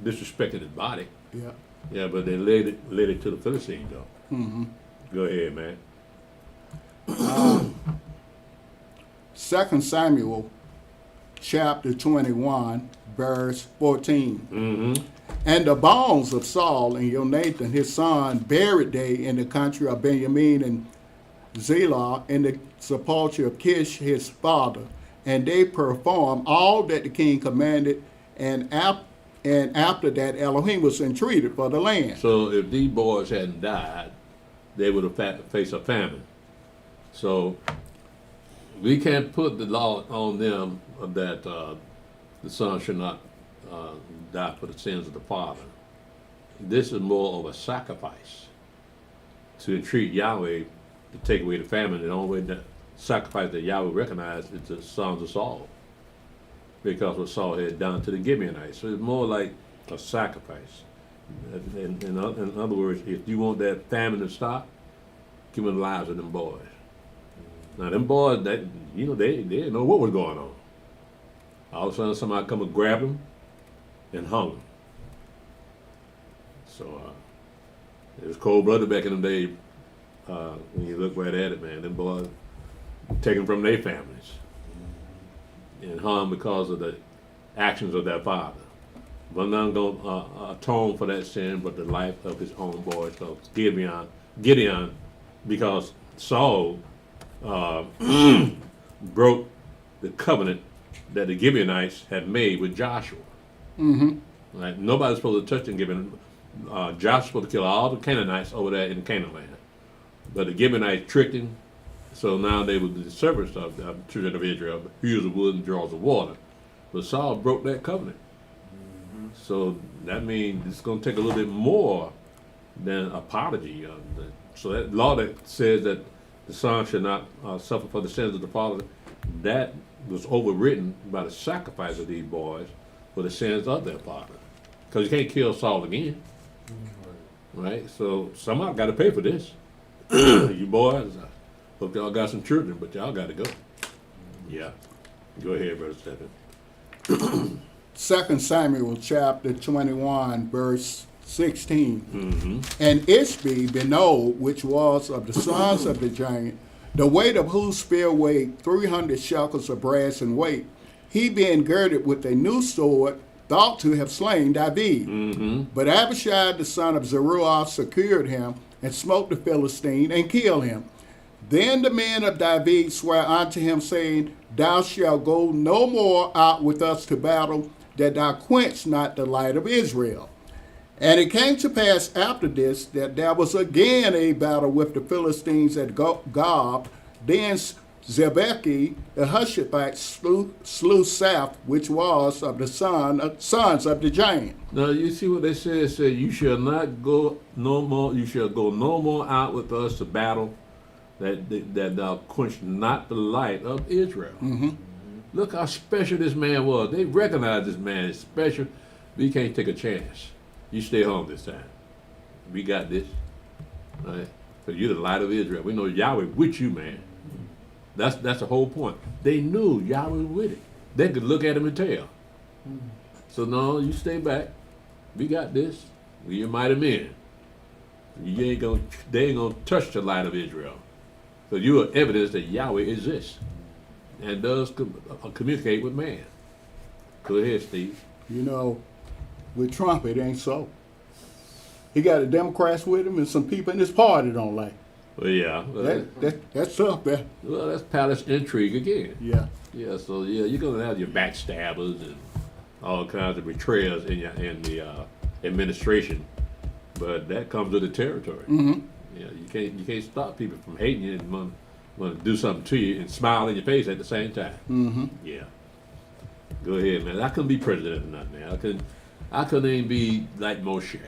disrespecting his body. Yeah. Yeah, but they laid it to the Philistines, though. Mm-hmm. Go ahead, man. 2 Samuel chapter 21, verse 14. Mm-hmm. And the bones of Saul and Jonathan his son buried they in the country of Benjamin and Zelah in the sepulchre of Kish his father. And they performed all that the king commanded, and after that Elohim was entreated for the land. So if these boys hadn't died, they would have faced a famine. So we can't put the law on them that the son should not die for the sins of the father. This is more of a sacrifice to entreat Yahweh to take away the famine. The only way that sacrifice that Yahweh recognized is the sons of Saul, because what Saul had done to the Gibeonites. So it's more like a sacrifice. In other words, if you want that famine to stop, give them the lives of them boys. Now them boys, they didn't know what was going on. All of a sudden somebody come and grab them and hung them. So it was cold-blooded back in the day. When you look right at it, man, them boys taken from their families and hung because of the actions of their father. But none going to atone for that sin but the life of his own boys. So Gideon, because Saul broke the covenant that the Gibeonites had made with Joshua. Mm-hmm. Right? Nobody's supposed to touch them. Joshua's supposed to kill all the Canaanites over there in Canaan land. But the Gibeonites tricked him, so now they were the servants of the children of Israel, hewers of wood and drawers of water. But Saul broke that covenant. Mm-hmm. So that means it's going to take a little bit more than apology. So that law that says that the son should not suffer for the sins of the father, that was overwritten by the sacrifice of these boys for the sins of their father. Because you can't kill Saul again. Mm-hmm. Right? So somebody got to pay for this. You boys, I hope y'all got some children, but y'all got to go. Yeah. Go ahead, Brother Stephen. 2 Samuel chapter 21, verse 16. Mm-hmm. And Ishbi Benob, which was of the sons of the giant, the weight of whose spear weighed 300 shekels of brass in weight, he being girded with a new sword, thought to have slain David. Mm-hmm. But Abishai the son of Zeruiah secured him, and smote the Philistine, and killed him. Then the men of David sware unto him, saying, Thou shalt go no more out with us to battle, that thou quench not the light of Israel. And it came to pass after this, that there was again a battle with the Philistines at Gob. Then Zebeki the Hushathite slew Saph, which was of the sons of the giant. Now you see what they said. It said, you shall not go no more. You shall go no more out with us to battle, that thou quench not the light of Israel. Mm-hmm. Look how special this man was. They recognized this man as special. But you can't take a chance. You stay home this time. We got this, right? Because you're the light of Israel. We know Yahweh with you, man. That's the whole point. They knew Yahweh was with it. They could look at him and tell. So no, you stay back. We got this. We your mighty men. They ain't gonna touch the light of Israel. So you are evidence that Yahweh exists and does communicate with man. Go ahead, Steve. You know, with Trump, it ain't so. He got the Democrats with him and some people in his party don't like. Well, yeah. That's tough there. Well, that's palace intrigue again. Yeah. Yeah, so yeah, you're gonna have your backstabbers and all kinds of betrayers in the administration, but that comes with the territory. Mm-hmm. Yeah, you can't stop people from hating you and want to do something to you and smile in your face at the same time. Mm-hmm. Yeah. Go ahead, man. I couldn't be president or nothing, man. I couldn't even be like Moshe.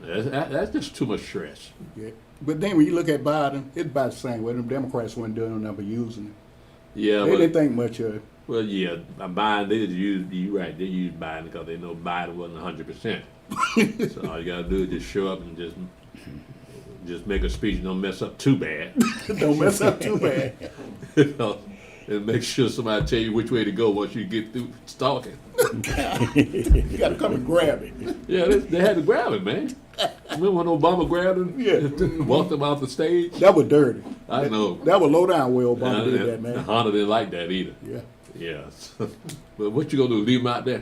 That's just too much stress. Yeah. But then when you look at Biden, it's about the same way. Them Democrats weren't doing nothing but using it. Yeah, They didn't think much of it. well, yeah, Biden, they just used, you right, they used Biden because they know Biden wasn't 100%. So all you gotta do is just show up and just make a speech and don't mess up too bad. Don't mess up too bad. You know, and make sure somebody tell you which way to go once you get through stalking. You got to come and grab it. Yeah, they had to grab him, man. Remember when Obama grabbed him? Yeah. Walked him off the stage? That was dirty. I know. That was low down where Obama And- did and that, man. Hunter didn't like that either. Yeah. Yeah. But what you gonna do? Leave him out there?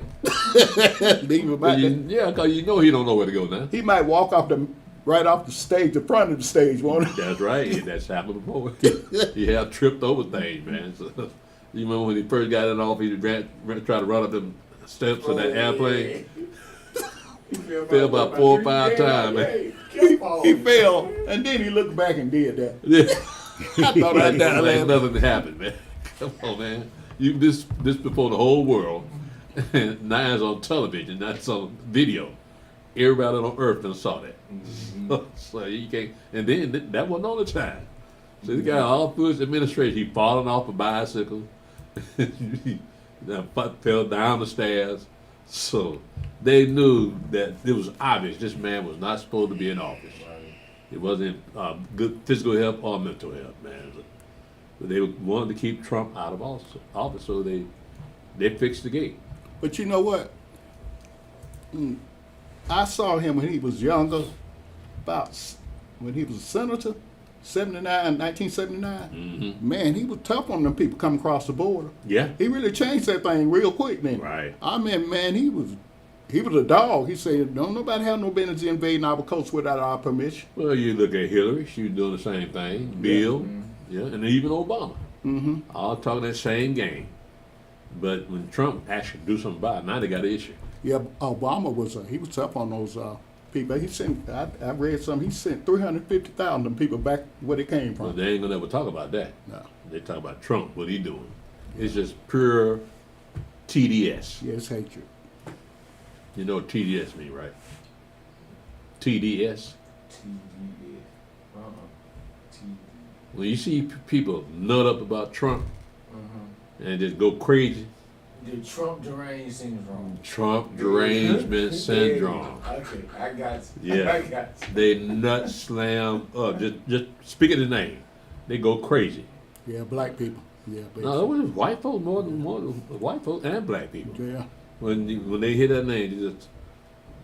Leave him Well, out there. yeah, because you know he don't know where to go now. He might walk right off the stage, the front of the stage, won't he? That's right. That's happened before. He had tripped over things, man. So, you remember when he first got in office, he tried to run up them steps of that airplane? Fell about 4 or 5 times, man. He fell, and then he looked back and did that. Yeah. I thought I Like died. nothing happened, man. Come on, man. You this before the whole world. Now it's on television. That's on video. Everybody on earth done saw that. So you can't. And then that wasn't all the time. So this guy all through his administration, he falling off a bicycle. He fell down the stairs. So they knew that it was obvious this man was not supposed to be in office. It wasn't good physical health or mental health, man. But they wanted to keep Trump out of office, so they fixed the gate. But you know what? I saw him when he was younger, when he was a senator, 1979. Man, he was tough on them people coming across the border. Yeah. He really changed that thing real quick then. Right. I mean, man, he was a dog. He said, don't nobody have no business invading our coast without our permission. Well, you look at Hillary, she was doing the same thing. Bill, yeah, and even Obama. All talking that same game. But when Trump actually do something about it, now they got an issue. Yeah, Obama he was tough on those people. He sent, I read something, he sent 350,000 people back where they came Well, from. they ain't gonna ever talk about that. No. They talk about Trump, what he doing. It's just pure TDS. Yeah, it's hatred. You know what TDS mean, right? TDS. When you see people nut up about Trump and just go crazy, The Trump deranged syndrome. Trump derangement syndrome. Okay, I got you. Yeah. I got you. They nut slam up. Just speaking the name, they go crazy. Yeah, black people. Yeah, No, it was white folks more than white folks and black people. yeah. When they hear that name,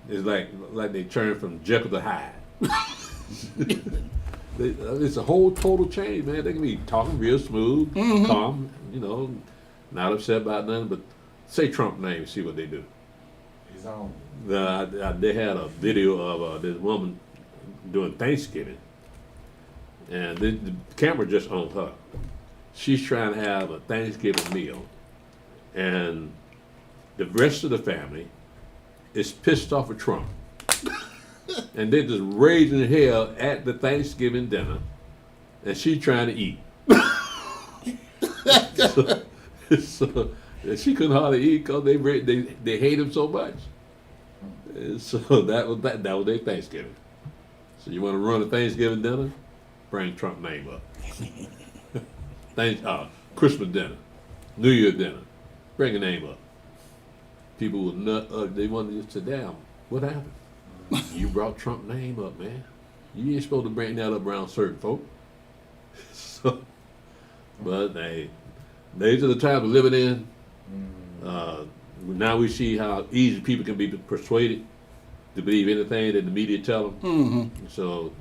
it's like they turn from Jekyll to Hyde. It's a whole total change, man. They can be talking real smooth, calm, not upset about nothing, but say Trump name and see what they do. His own. They had a video of this woman doing Thanksgiving, and the camera just on her. She's trying to have a Thanksgiving meal, and the rest of the family is pissed off at Trump. And they're just raising hell at the Thanksgiving dinner, and she's trying to eat. so she couldn't hardly eat because they hate him so much. And so that was their Thanksgiving. So you want to run a Thanksgiving dinner? Bring Trump name up. Christmas dinner, New Year dinner, bring a name up. People would they wanted to sit down. What happened? You brought Trump name up, man. You ain't supposed to bring that up around certain folk. So, but these are the times we're living in. Now we see how easy people can be persuaded to believe anything that the media tell them. So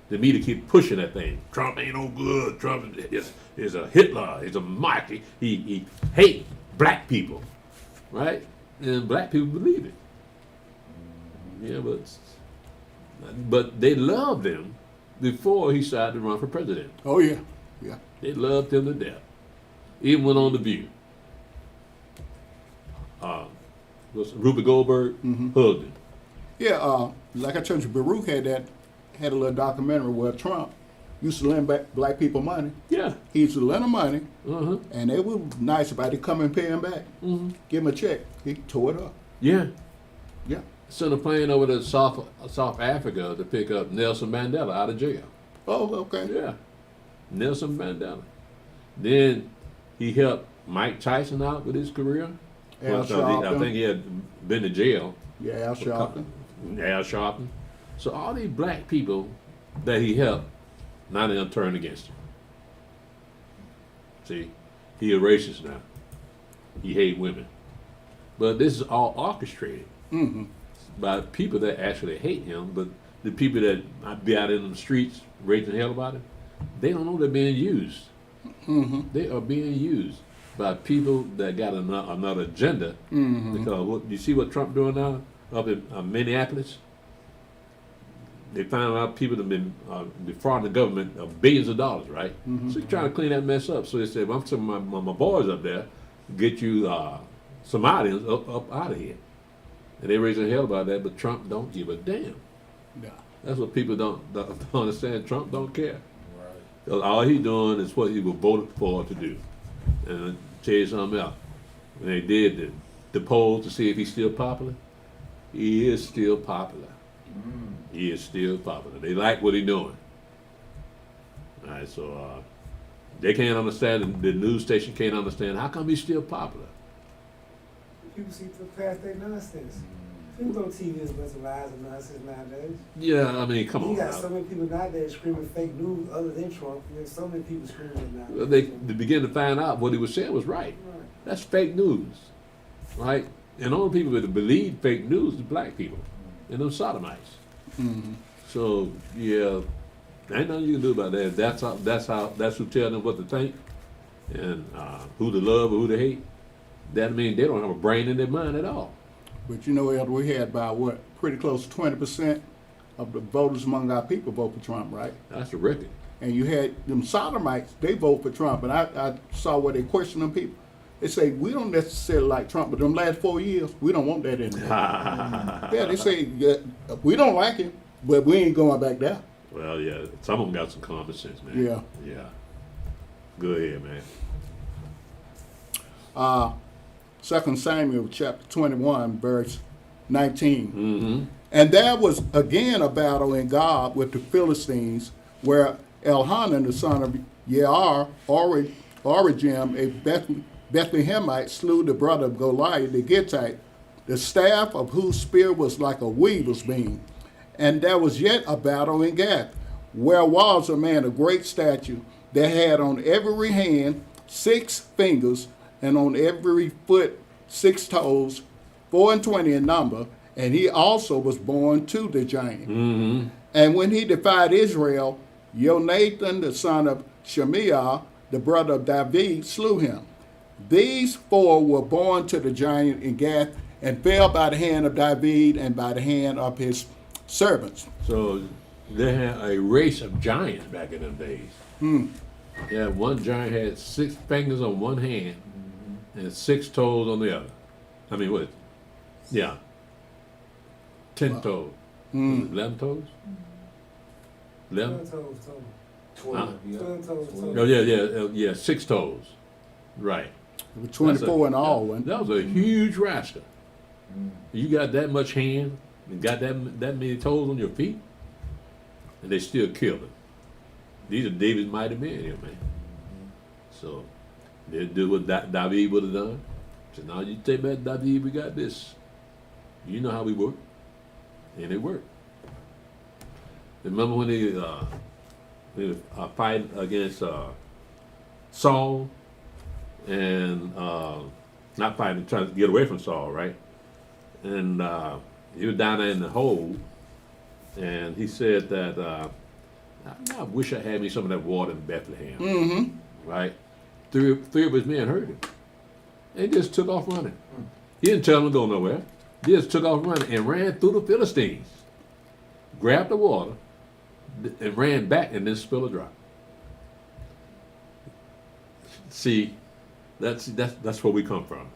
the media keep pushing that thing. Trump ain't no good. Trump is a Hitler. He's a Mark. He hate black people, right? And black people believe it. Yeah, but they love them before he decided to run for president. Oh, yeah. Yeah. They loved him to death. Even went on The View. Ruby Goldberg hugged him. Yeah, like I told you, Baruch had a little documentary where Trump used to lend black people money. Yeah. He used to lend them money, Uh-huh. and they were nice about it, come and pay him back. Give him a check. He tore it up. Yeah. Yeah. Sent a plane over to South Africa to pick up Nelson Mandela out of jail. Oh, okay. Yeah. Nelson Mandela. Then he helped Mike Tyson out with his career. Al I Sharpton. think he had been to jail. Yeah, Al Sharpton. Al Sharpton. So all these black people that he helped, now they're turned against him. See, he a racist now. He hate women. But this is all orchestrated by people that actually hate him, but the people that might be out in the streets raging hell about him, they don't know they're being used. They are being used by people that got another agenda. Because you see what Trump doing now up in Minneapolis? They found out people have been defrauding the government of billions of dollars, right? So he's trying to clean that mess up. So they said, well, I'm sending my boys up there, get you Somalians up out of here. And they raising hell about that, but Trump don't give a damn. Yeah. That's what people don't understand. Trump don't care. Right. All he's doing is what he was voted for to do. And I'll tell you something else. When they did the poll to see if he's still popular, he is still popular. He is still popular. They like what he's doing. All right, so they can't understand, the news station can't understand, how come he's still popular? People see past their nonsense. People on TV is a bunch of lies and nonsense nowadays. Yeah, I mean, come on You got now. so many people nowadays screaming fake news other than Trump. There's so many people screaming it now. Well, they begin to find out what he was saying was right. That's fake news, right? And only people that believe fake news is black people and them sodomites. So yeah, ain't nothing you can do about that. That's who tell them what to think and who to love or who to hate. That means they don't have a brain in their mind at all. But you know, Elder, we had about pretty close to 20% of the voters among our people vote for Trump, right? That's a record. And you had them sodomites, they vote for Trump. And I saw where they question them people. They say, we don't necessarily like Trump, but them last 4 years, we don't want that in there. Yeah, they say, we don't like him, but we ain't going back there. Well, yeah, some of them got some common sense, man. Yeah. Yeah. Go ahead, man. 2 Samuel chapter 21, verse 19. And there was again a battle in God with the Philistines, where Elhanan, the son of Yair, Origim, a Bethlehemite, slew the brother of Goliath the Gittite, the staff of whose spear was like a weaver's beam. And there was yet a battle in Gath, where was a man of great stature, that had on every hand 6 fingers, and on every foot 6 toes, 24 in number, and he also was born to the giant. And when he defied Israel, Jonathan, the son of Shemiah, the brother of David, slew him. These 4 were born to the giant in Gath, and fell by the hand of David and by the hand of his servants. So they had a race of giants back in them days. Yeah, one giant had 6 fingers on one hand and 6 toes on the other. I mean, what? Yeah. 10 toes. 11 toes? 11? 12 toes total. 12, yeah. 12 toes total. Oh, yeah, 6 toes. Right. It was 24 in all. Wasn't it? That was a huge rascal. You got that much hand, and got that many toes on your feet, and they still killed him. These are David's mighty men here, man. So they do what David would have done. So now you take back David, we got this. You know how we work, and it worked. Remember when they were fighting against Saul, and not fighting, trying to get away from Saul, right? And he was down there in the hole, and he said that, I wish I had me some of that water in Bethlehem, right? Three of his men heard him. And he just took off running. He didn't tell them to go nowhere. He just took off running and ran through the Philistines, grabbed the water, and ran back and didn't spill a drop. See, that's where we come from.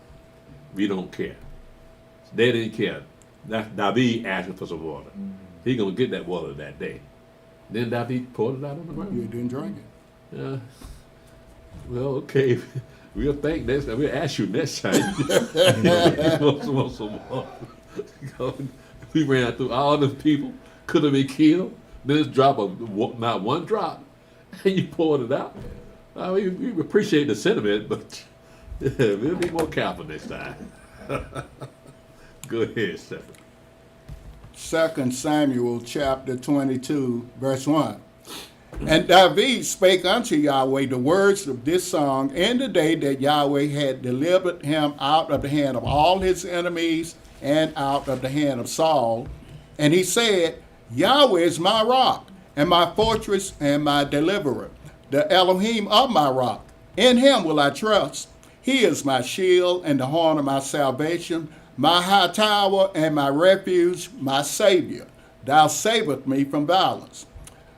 We don't care. They didn't care. That's David asking for some water. He gonna get that water that day. Then David poured it out on the ground. You didn't drink it. Yeah. Well, okay. We'll think next time. We'll ask you next time. Want some water. We ran through all the people, could have been killed. Then this drop of not one drop, and you poured it out. I mean, we appreciate the sentiment, but we'll be more careful next time. Go ahead, Stephen. 2 Samuel chapter 22, verse 1. And David spake unto Yahweh the words of this song in the day that Yahweh had delivered him out of the hand of all his enemies and out of the hand of Saul. And he said, Yahweh is my rock and my fortress and my deliverer, the Elohim of my rock. In him will I trust. He is my shield and the horn of my salvation, my high tower and my refuge, my Savior. Thou savest me from violence.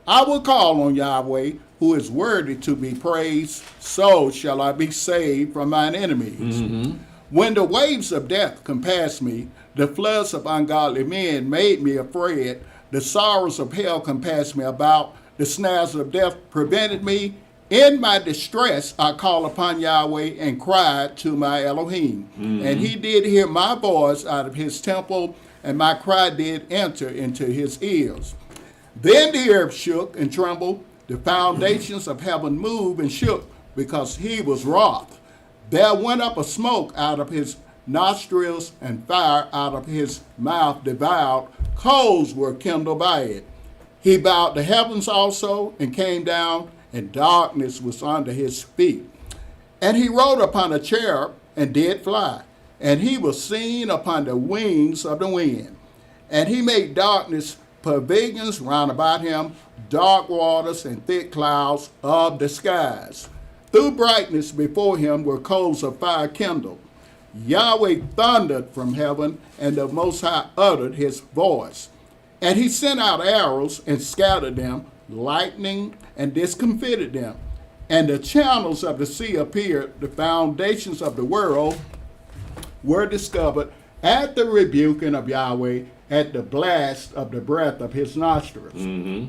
I will call on Yahweh, who is worthy to be praised, so shall I be saved from mine enemies. When the waves of death compassed me, the floods of ungodly men made me afraid, the sorrows of hell compassed me about, the snares of death prevented me. In my distress I called upon Yahweh and cried to my Elohim. And he did hear my voice out of his temple, and my cry did enter into his ears. Then the earth shook and trembled, the foundations of heaven moved and shook, because he was wroth. There went up a smoke out of his nostrils, and fire out of his mouth devoured. Coals were kindled by it. He bowed the heavens also, and came down, and darkness was under his feet. And he rode upon a cherub, and did fly, and he was seen upon the wings of the wind. And he made darkness pavilions round about him, dark waters and thick clouds of the skies. Through brightness before him were coals of fire kindled. Yahweh thundered from heaven, and the Most High uttered his voice. And he sent out arrows and scattered them, lightning and discomfited them. And the channels of the sea appeared, the foundations of the world were discovered at the rebuking of Yahweh, at the blast of the breath of his nostrils.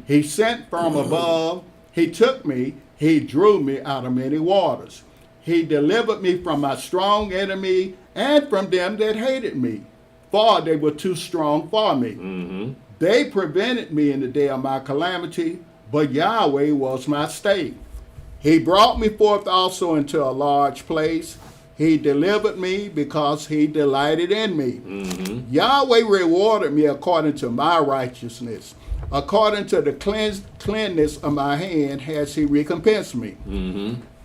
He sent from above, he took me, he drew me out of many waters. He delivered me from my strong enemy and from them that hated me, for they were too strong for me. They prevented me in the day of my calamity, but Yahweh was my stay. He brought me forth also into a large place. He delivered me because he delighted in me. Yahweh rewarded me according to my righteousness. According to the cleanness of my hand has he recompensed me.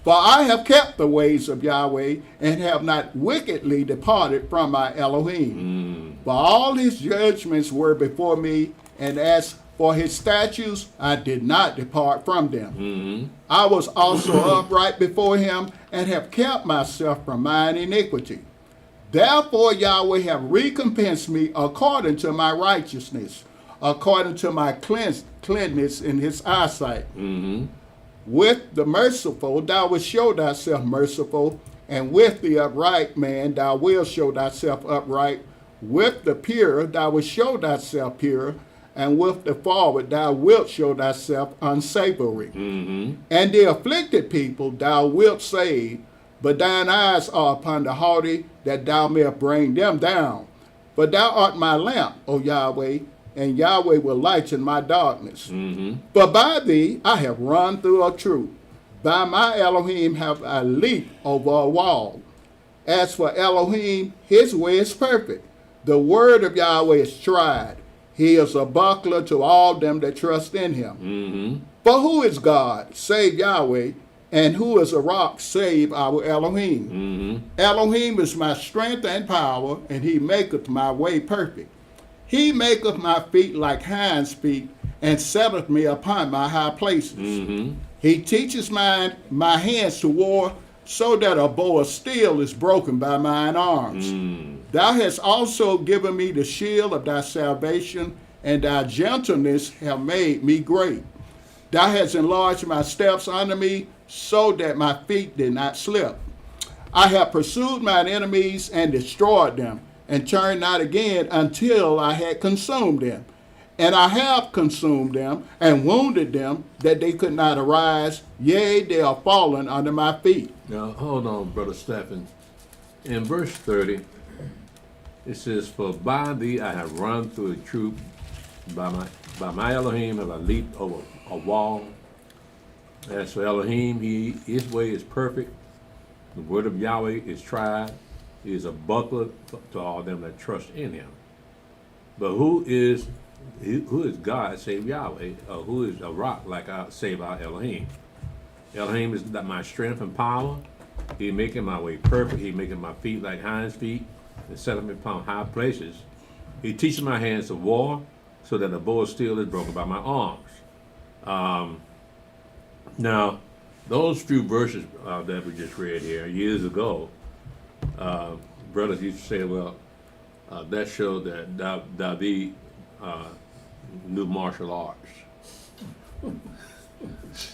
For I have kept the ways of Yahweh and have not wickedly departed from my Elohim. For all his judgments were before me, and as for his statutes, I did not depart from them. I was also upright before him, and have kept myself from mine iniquity. Therefore Yahweh have recompensed me according to my righteousness, according to my cleanness in his eyesight. With the merciful thou wilt show thyself merciful, and with the upright man thou wilt show thyself upright. With the pure thou wilt show thyself pure, and with the forward thou wilt show thyself unsavory. And the afflicted people thou wilt save, but thine eyes are upon the haughty, that thou mayest bring them down. For thou art my lamp, O Yahweh, and Yahweh will lighten my darkness. For by thee I have run through a troop. By my Elohim have I leaped over a wall. As for Elohim, his way is perfect. The word of Yahweh is tried. He is a buckler to all them that trust in him. For who is God, save Yahweh, and who is a rock, save our Elohim? Elohim is my strength and power, and he maketh my way perfect. He maketh my feet like hinds' feet, and setteth me upon my high places. He teaches my hands to war, so that a bow of steel is broken by mine arms. Thou hast also given me the shield of thy salvation, and thy gentleness have made me great. Thou hast enlarged my steps under me, so that my feet did not slip. I have pursued mine enemies and destroyed them, and turned not again until I had consumed them. And I have consumed them and wounded them, that they could not arise. Yea, they are fallen under my feet. Now, hold on, Brother Stephen. In verse 30, it says, For by thee I have run through a troop, by my Elohim have I leaped over a wall. As for Elohim, his way is perfect. The word of Yahweh is tried. He is a buckler to all them that trust in him. But who is God save Yahweh? Or who is a rock like I save our Elohim? Elohim is my strength and power. He making my way perfect. He making my feet like hinds feet and set them upon high places. He teaches my hands to war, so that the bow of steel is broken by my arms. Now, those few verses that we just read here years ago, brothers used to say, well, that showed that David knew martial arts.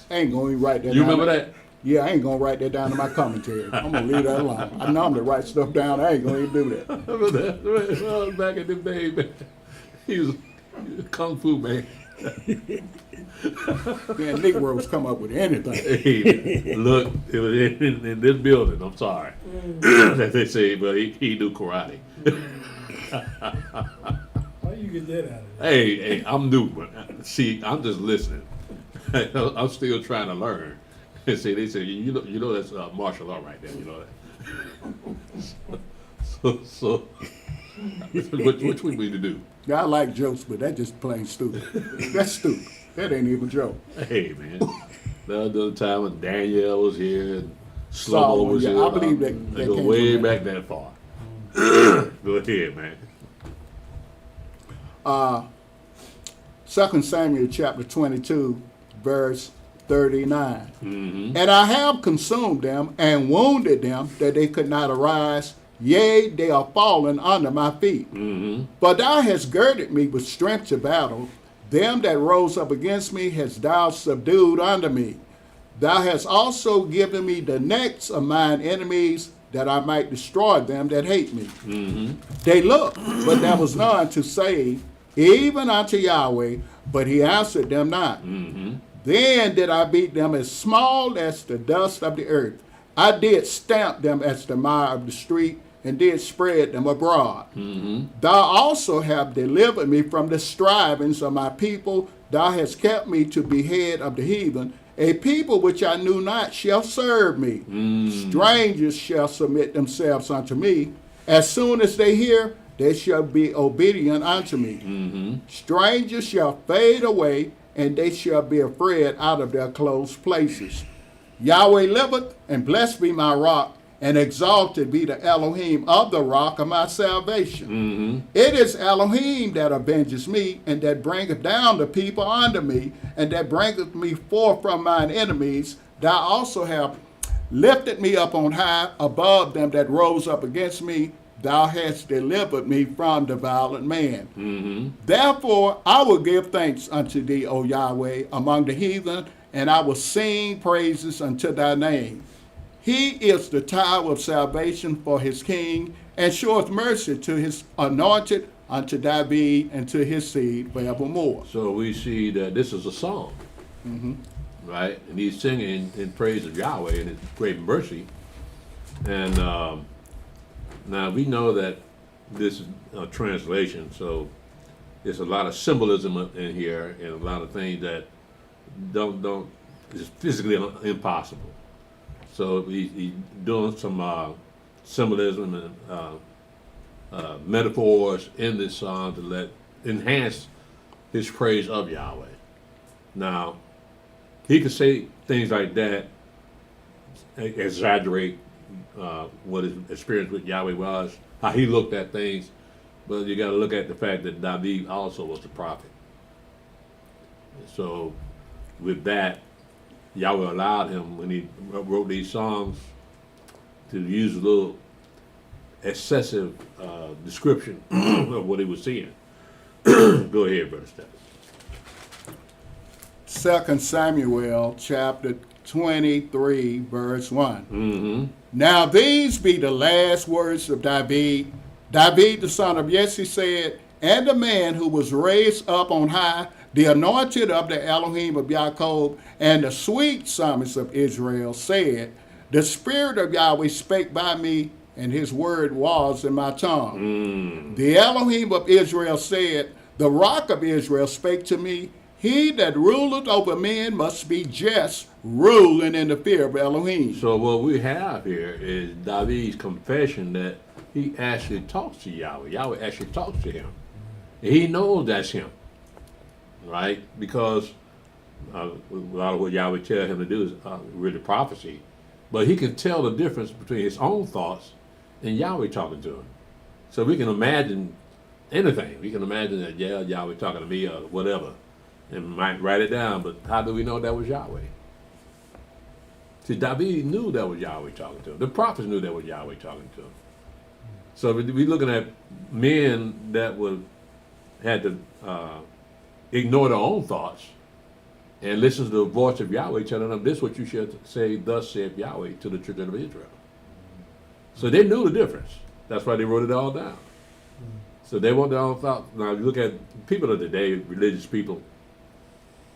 I ain't gonna even write that You down. remember that? Yeah, I ain't gonna write that down in my commentary. I'm gonna leave that alone. I normally write stuff down. I ain't gonna even do that. Remember that? Well, back in the day, man, he was a kung fu man. Man, Negroes come up with anything. Hey, look, it was in this building. I'm sorry that they say, but he knew karate. How you get that out of there? Hey, I'm new, but see, I'm just listening. I'm still trying to learn. See, they say, you know that's martial art right there. You know that. So which we need to do? Yeah, I like jokes, but that's just plain stupid. That's stupid. That ain't even a joke. Hey, man. The other time when Danielle was here and Slomo Solomon, was yeah, here, I believe that they go came way from back that far. Go ahead, man. 2 Samuel chapter 22, verse 39. Mm-hmm. And I have consumed them and wounded them, that they could not arise. Yea, they are fallen under my feet. Mm-hmm. But thou hast girded me with strength to battle. Them that rose up against me hast thou subdued under me. Thou hast also given me the necks of mine enemies, that I might destroy them that hate me. Mm-hmm. They looked, but there was none to save, even unto Yahweh, but he answered them not. Mm-hmm. Then did I beat them as small as the dust of the earth. I did stamp them as the mire of the street, and did spread them abroad. Mm-hmm. Thou also have delivered me from the strivings of my people. Thou hast kept me to be head of the heathen. A people which I knew not shall serve me. Strangers shall submit themselves unto me. As soon as they hear, they shall be obedient unto me. Mm-hmm. Strangers shall fade away, and they shall be afraid out of their close places. Yahweh liveth, and blessed be my rock, and exalted be the Elohim of the rock of my salvation. Mm-hmm. It is Elohim that avenges me, and that bringeth down the people unto me, and that bringeth me forth from mine enemies. Thou also have lifted me up on high above them that rose up against me. Thou hast delivered me from the violent man. Mm-hmm. Therefore I will give thanks unto thee, O Yahweh, among the heathen, and I will sing praises unto thy name. He is the tower of salvation for his king, and showeth mercy to his anointed, unto David and to his seed forevermore. So we see that this is a song, right? And he's singing in praise of Yahweh and his great mercy. And now we know that this is a translation, so there's a lot of symbolism in here and a lot of things that is physically impossible. So he's doing some symbolism and metaphors in this song to enhance his praise of Yahweh. Now, he could say things like that, exaggerate what his experience with Yahweh was, how he looked at things, but you got to look at the fact that David also was the prophet. So, with that, Yahweh allowed him, when he wrote these songs, to use a little excessive description of what he was seeing. Go ahead, Brother Stephen. 2 Samuel chapter 23, verse 1. Mm-hmm. Now these be the last words of David. David, the son of Jesse, said, and the man who was raised up on high, the anointed of the Elohim of Jacob, and the sweet psalmist of Israel, said, the Spirit of Yahweh spake by me, and his word was in my tongue. The Elohim of Israel said, the rock of Israel spake to me, he that ruleth over men must be just, ruling in the fear of Elohim. So what we have here is David's confession that he actually talks to Yahweh. Yahweh actually talks to him. He knows that's him, right? Because a lot of what Yahweh tells him to do is really prophecy. But he can tell the difference between his own thoughts and Yahweh talking to him. So we can imagine anything. We can imagine that, yeah, Yahweh talking to me or whatever, and might write it down. But how do we know that was Yahweh? See, David knew that was Yahweh talking to him. The prophets knew that was Yahweh talking to him. So we're looking at men that had to ignore their own thoughts and listen to the voice of Yahweh telling them, this is what you should say, thus saith Yahweh to the children of Israel. So they knew the difference. That's why they wrote it all down. So they want their own thoughts. Now, if you look at people of today, religious people,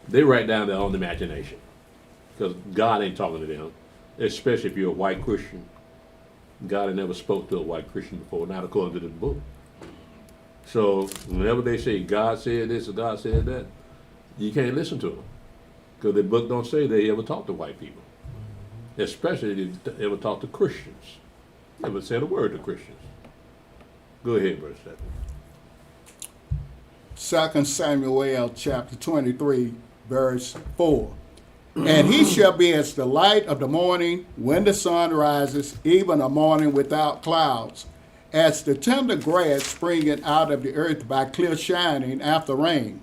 they write down their own imagination because God ain't talking to them, especially if you're a white Christian. God had never spoke to a white Christian before, not according to this book. So whenever they say God said this or God said that, you can't listen to them because the book don't say they ever talk to white people, especially if they ever talk to Christians. Never said a word to Christians. Go ahead, Brother Stephen. 2 Samuel chapter 23, verse 4. And he shall be as the light of the morning when the sun rises, even a morning without clouds, as the tender grass springing out of the earth by clear shining after rain.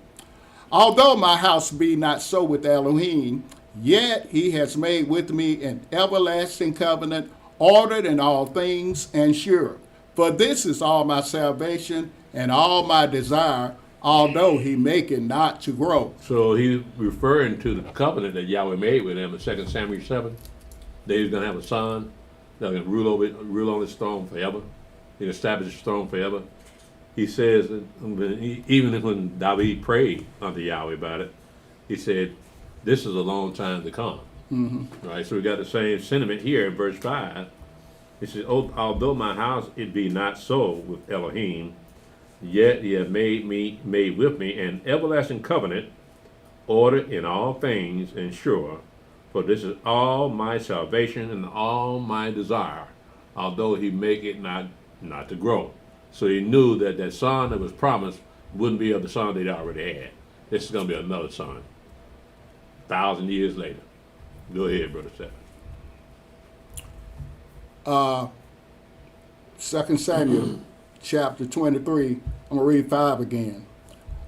Although my house be not so with Elohim, yet he has made with me an everlasting covenant, ordered in all things and sure. For this is all my salvation and all my desire, although he make it not to grow. So he's referring to the covenant that Yahweh made with him in 2 Samuel 7. That he's going to have a son that can rule on his throne forever. He can establish his throne forever. He says, even when David prayed unto Yahweh about it, he said, this is a long time to come. Mm-hmm. Right? So we got the same sentiment here in verse 5. He says, although my house it be not so with Elohim, yet he hath made with me an everlasting covenant, ordered in all things and sure. For this is all my salvation and all my desire, although he make it not to grow. So he knew that that son that was promised wouldn't be of the son they'd already had. This is going to be another son, 1,000 years later. Go ahead, Brother Stephen. 2 Samuel chapter 23, I'm going to read 5 again.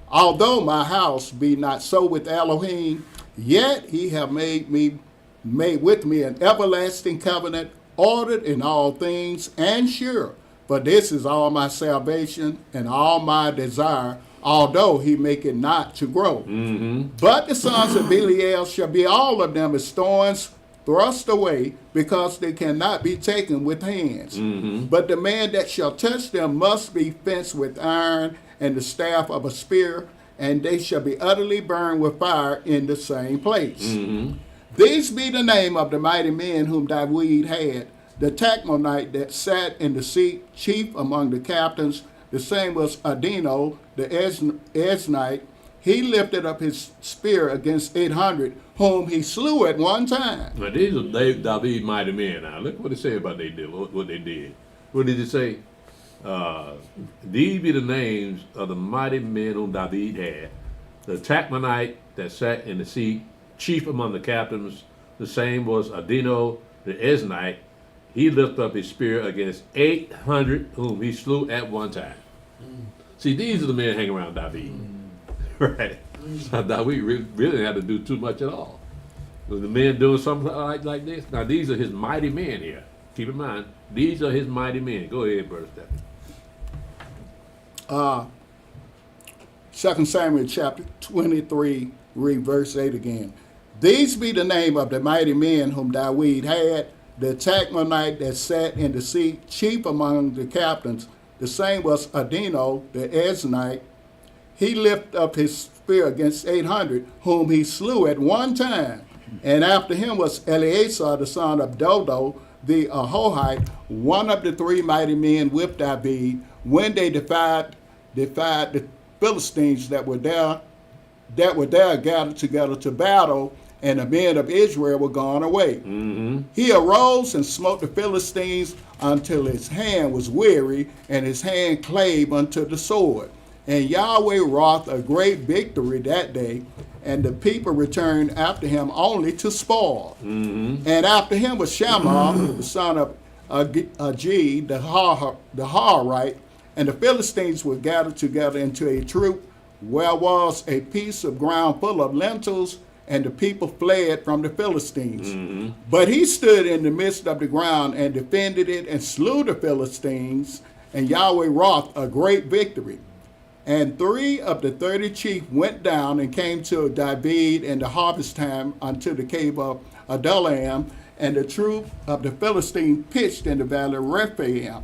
Although my house be not so with Elohim, yet he have made with me an everlasting covenant, ordered in all things and sure. For this is all my salvation and all my desire, although he make it not to grow. Mm-hmm. But the sons of Belial shall be all of them as thorns thrust away, because they cannot be taken with hands. Mm-hmm. But the man that shall touch them must be fenced with iron and the staff of a spear, and they shall be utterly burned with fire in the same place. Mm-hmm. These be the name of the mighty men whom David had. The Tachmonite that sat in the seat, chief among the captains, the same was Adino, the Esnite. He lifted up his spear against 800, whom he slew at one time. Now these are David's mighty men. Now look what it said about what they did. What did it say? These be the names of the mighty men whom David had. The Tachmonite that sat in the seat, chief among the captains, the same was Adino, the Esnite. He lifted up his spear against 800, whom he slew at one time. See, these are the men hanging around David. Right. So David really didn't have to do too much at all. Was the men doing something like this? Now, these are his mighty men here. Keep in mind, these are his mighty men. Go ahead, Brother Stephen. 2 Samuel chapter 23, read verse 8 again. These be the name of the mighty men whom David had, the Tachmonite that sat in the seat, chief among the captains. The same was Adino, the Eznite. He lifted up his spear against 800, whom he slew at one time. And after him was Eleazar, the son of Dodo, the Ahohite, one of the three mighty men with David, when they defied the Philistines that were there gathered together to battle, and the men of Israel were gone away. He arose and smote the Philistines until his hand was weary, and his hand clave unto the sword. And Yahweh wrought a great victory that day, and the people returned after him only to spoil. And after him was Shammah, the son of Agee, the Harite, and the Philistines were gathered together into a troop, where was a piece of ground full of lentils, and the people fled from the Philistines. But he stood in the midst of the ground and defended it and slew the Philistines, and Yahweh wrought a great victory. And 3 of the 30 chiefs went down and came to David in the harvest time unto the cave of Adullam, and the troop of the Philistines pitched in the valley of Rephaim.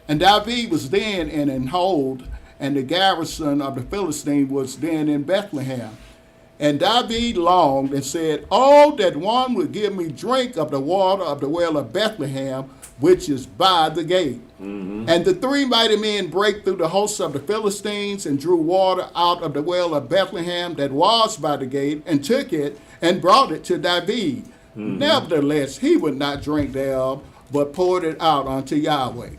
And David was then in hold, and the garrison of the Philistines was then in Bethlehem. And David longed and said, "Oh, that one would give me drink of the water of the well of Bethlehem, which is by the gate." And the 3 mighty men brake through the hosts of the Philistines and drew water out of the well of Bethlehem that was by the gate, and took it and brought it to David. Nevertheless, he would not drink thereof, but poured it out unto Yahweh.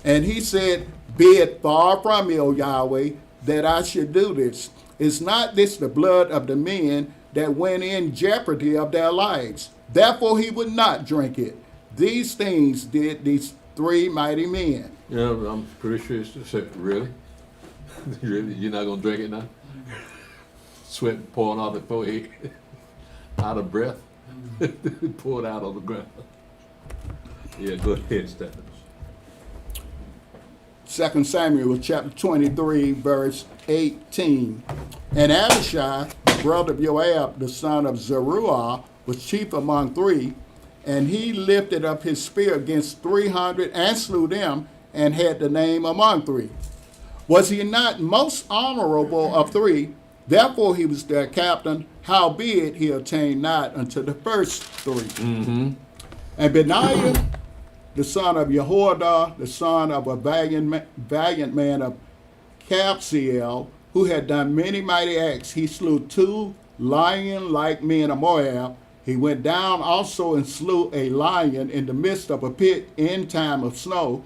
And he said, "Be it far from me, O Yahweh, that I should do this. Is not this the blood of the men that went in jeopardy of their lives?" Therefore he would not drink it. These things did these 3 mighty men. Yeah, I'm pretty sure it's just, really? Really? You're not going to drink it now? Sweat pouring off the forehead, out of breath, poured out on the ground. Yeah, go ahead, Stephen. 2 Samuel chapter 23, verse 18. And Abishai, the brother of Joab, the son of Zeruiah, was chief among 3, and he lifted up his spear against 300 and slew them, and had the name among 3. Was he not most honorable of 3? Therefore he was their captain, howbeit he attained not unto the first 3. And Benaiah, the son of Jehoiada, the son of a valiant man of Kabzeel, who had done many mighty acts, he slew 2 lion-like men of Moab. He went down also and slew a lion in the midst of a pit in time of snow.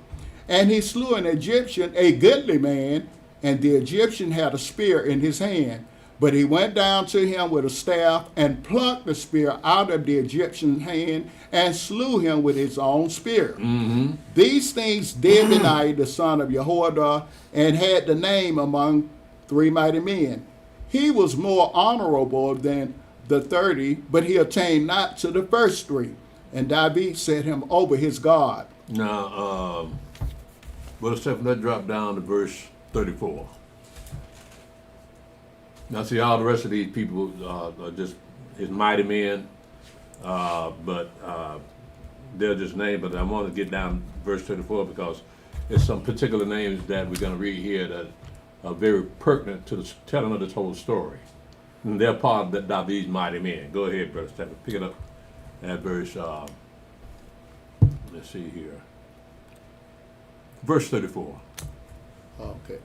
And he slew an Egyptian, a goodly man, and the Egyptian had a spear in his hand. But he went down to him with a staff and plucked the spear out of the Egyptian's hand and slew him with his own spear. These things did Benaiah, the son of Jehoiada, and had the name among 3 mighty men. He was more honorable than the 30, but he attained not to the first 3. And David set him over his guard. Now, Brother Stephen, let's drop down to verse 34. Now, see, all the rest of these people are just his mighty men, but they're just named. But I want to get down to verse 34 because there's some particular names that we're going to read here that are very pertinent to the telling of this whole story. And they're part of David's mighty men. Go ahead, Brother Stephen. Pick it up at verse, let's see here. Verse 34. Okay.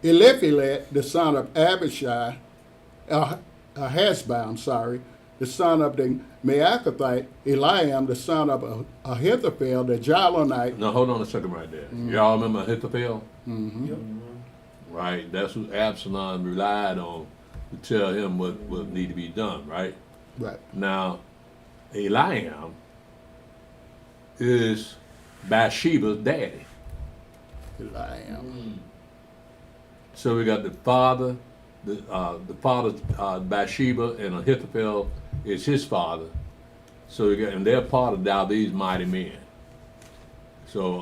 Eliphalet, the son of Abishai, Ahasbai, the son of the Maacathite, Eliam, the son of Ahithophel, the Jalonite. Now, hold on a second right there. Y'all remember Ahithophel? Right, that's who Absalom relied on to tell him what need to be done, right? Right. Now, Eliam is Bathsheba's daddy. Eliam. So we got the father, Bathsheba, and Ahithophel is his father. So we got, and they're part of David's mighty men. So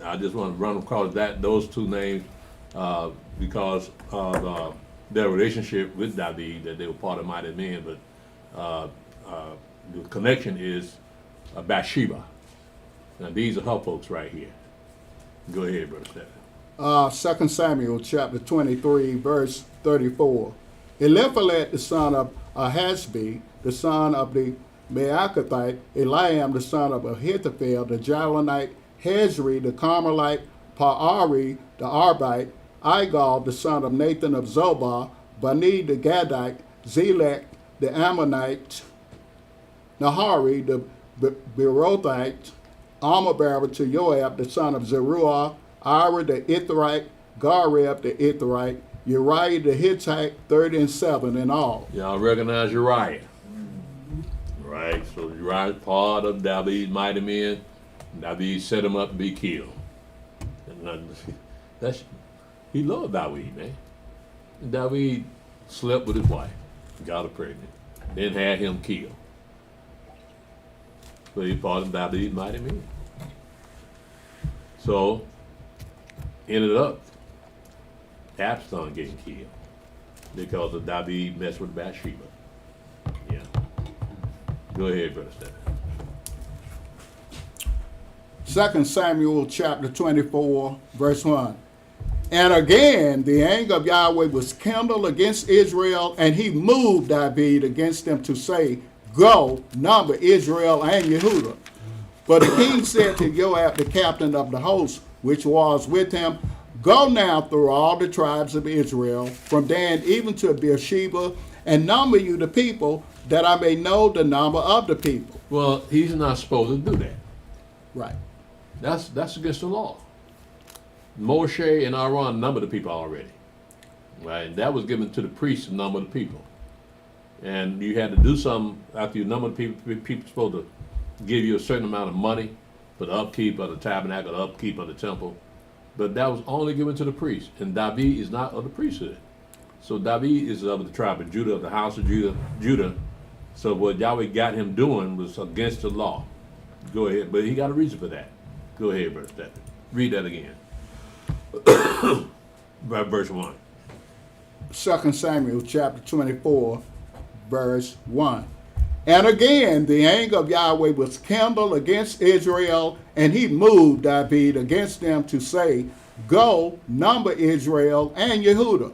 I just want to run across those 2 names because of their relationship with David, that they were part of mighty men, but the connection is Bathsheba. Now these are her folks right here. Go ahead, Brother Stephen. 2 Samuel chapter 23, verse 34. Eliphalet, the son of Ahasbi, the son of the Maacathite, Eliam, the son of Ahithophel, the Jalonite, Hezri, the Carmelite, Paari, the Arbite, Igal, the son of Nathan of Zobah, Bani, the Gadite, Zelek, the Ammonite, Nahari, the Berothite, armor-bearer to Joab, the son of Zeruiah, Ira, the Ithrite, Gareb, the Ithrite, Uriah, the Hittite, 37 in all. Y'all recognize Uriah? Right, so Uriah is part of David's mighty men. David set him up to be killed. And he loved David, man. David slept with his wife, got her pregnant, then had him killed. So he part of David's mighty men. So ended up Absalom getting killed because of David messed with Bathsheba. Yeah. Go ahead, Brother Stephen. 2 Samuel chapter 24, verse 1. And again, the anger of Yahweh was kindled against Israel, and he moved David against them to say, Go, number Israel and Yehudah. But the king said to Joab, the captain of the host, which was with him, Go now through all the tribes of Israel, from Dan even to Beersheba, and number you the people, that I may know the number of the people. Well, he's not supposed to do that. Right. That's against the law. Moshe and Aaron numbered the people already. Right? And that was given to the priests to number the people. And you had to do something after you numbered the people. People were supposed to give you a certain amount of money for the upkeep of the tabernacle, the upkeep of the temple. But that was only given to the priests. And David is not of the priesthood. So David is of the tribe of Judah, of the house of Judah. So what Yahweh got him doing was against the law. Go ahead. But he got a reason for that. Go ahead, Brother Stephen. Read that again. Verse 1. 2 Samuel chapter 24, verse 1. And again, the anger of Yahweh was kindled against Israel, and he moved David against them to say, Go, number Israel and Yehudah.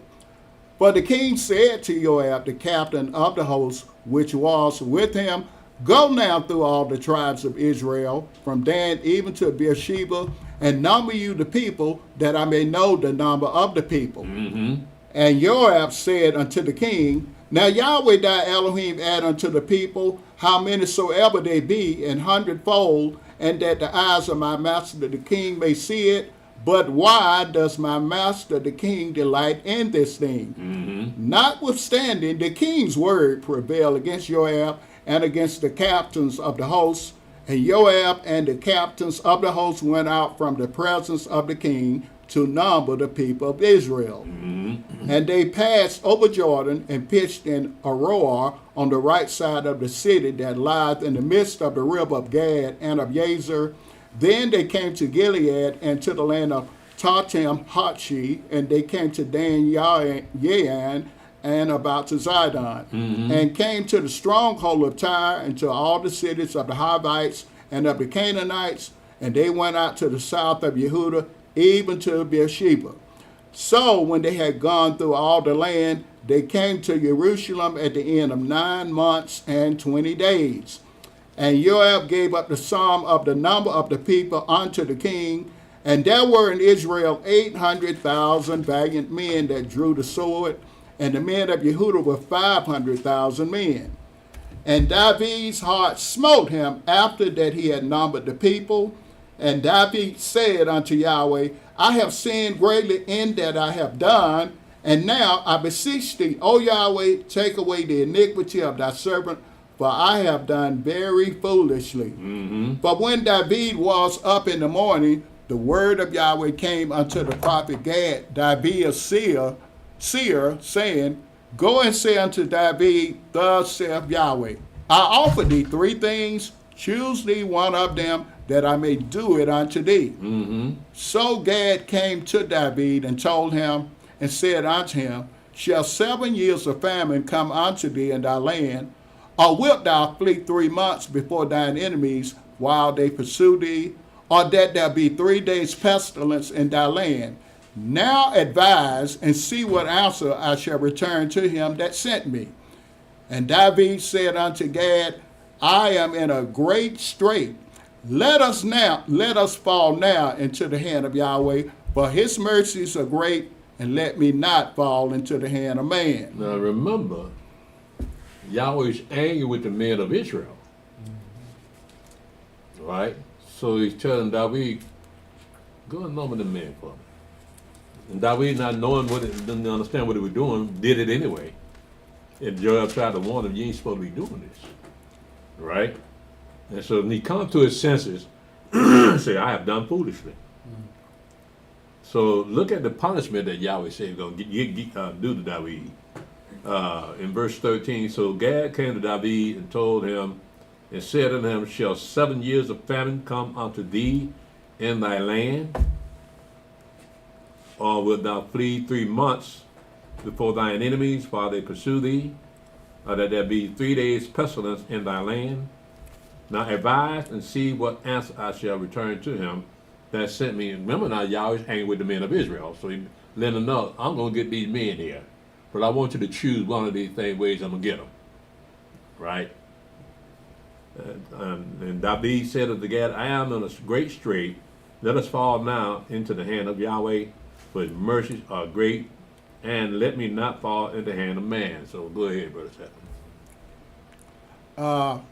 But the king said to Joab, the captain of the host, which was with him, Go now through all the tribes of Israel, from Dan even to Beersheba, and number you the people, that I may know the number of the people. Mm-hmm. And Joab said unto the king, Now Yahweh thy Elohim add unto the people how many soever they be, an hundredfold, and that the eyes of my master the king may see it. But why does my master the king delight in this thing? Mm-hmm. Notwithstanding, the king's word prevailed against Joab and against the captains of the hosts. And Joab and the captains of the hosts went out from the presence of the king to number the people of Israel. Mm-hmm. And they passed over Jordan and pitched in Aroer on the right side of the city that lieth in the midst of the river of Gad and of Jazer. Then they came to Gilead and to the land of Tatim Hatshi, and they came to Dan Yayan and about to Zidon, and came to the stronghold of Tyre and to all the cities of the Hivites and of the Canaanites, and they went out to the south of Yehudah, even to Beersheba. So when they had gone through all the land, they came to Jerusalem at the end of 9 months and 20 days. And Joab gave up the sum of the number of the people unto the king, and there were in Israel 800,000 valiant men that drew the sword, and the men of Yehudah were 500,000 men. And David's heart smote him after that he had numbered the people. And David said unto Yahweh, I have sinned greatly in that I have done, and now I beseech thee, O Yahweh, take away the iniquity of thy servant, for I have done very foolishly. Mm-hmm. But when David was up in the morning, the word of Yahweh came unto the prophet Gad, David's seer, saying, Go and say unto David, Thus saith Yahweh, I offer thee 3 things, choose thee one of them, that I may do it unto thee. Mm-hmm. So Gad came to David and told him, and said unto him, shall 7 years of famine come unto thee in thy land? Or wilt thou flee 3 months before thine enemies while they pursue thee? Or that there be 3 days pestilence in thy land? Now advise and see what answer I shall return to him that sent me. And David said unto Gad, I am in a great strait. Let us fall now into the hand of Yahweh, for his mercies are great, and let me not fall into the hand of man. Now remember, Yahweh is angry with the men of Israel. Right? So he's telling David, go and number the men for me. And David, not knowing didn't understand what he was doing, did it anyway. And Joab tried to warn him, you ain't supposed to be doing this. Right? And so when he comes to his senses, say, I have done foolishly. So look at the punishment that Yahweh said he's going to do to David. In verse 13, so Gad came to David and told him, and said unto him, shall 7 years of famine come unto thee in thy land? Or wilt thou flee 3 months before thine enemies while they pursue thee? Or that there be 3 days pestilence in thy land? Now advise and see what answer I shall return to him that sent me. And remember now, Yahweh's angry with the men of Israel. So he let them know, I'm going to get these men here. But I want you to choose one of these ways I'm going to get them. Right? And David said unto Gad, I am in a great strait. Let us fall now into the hand of Yahweh, for his mercies are great, and let me not fall into the hand of man. So go ahead, Brother Seth.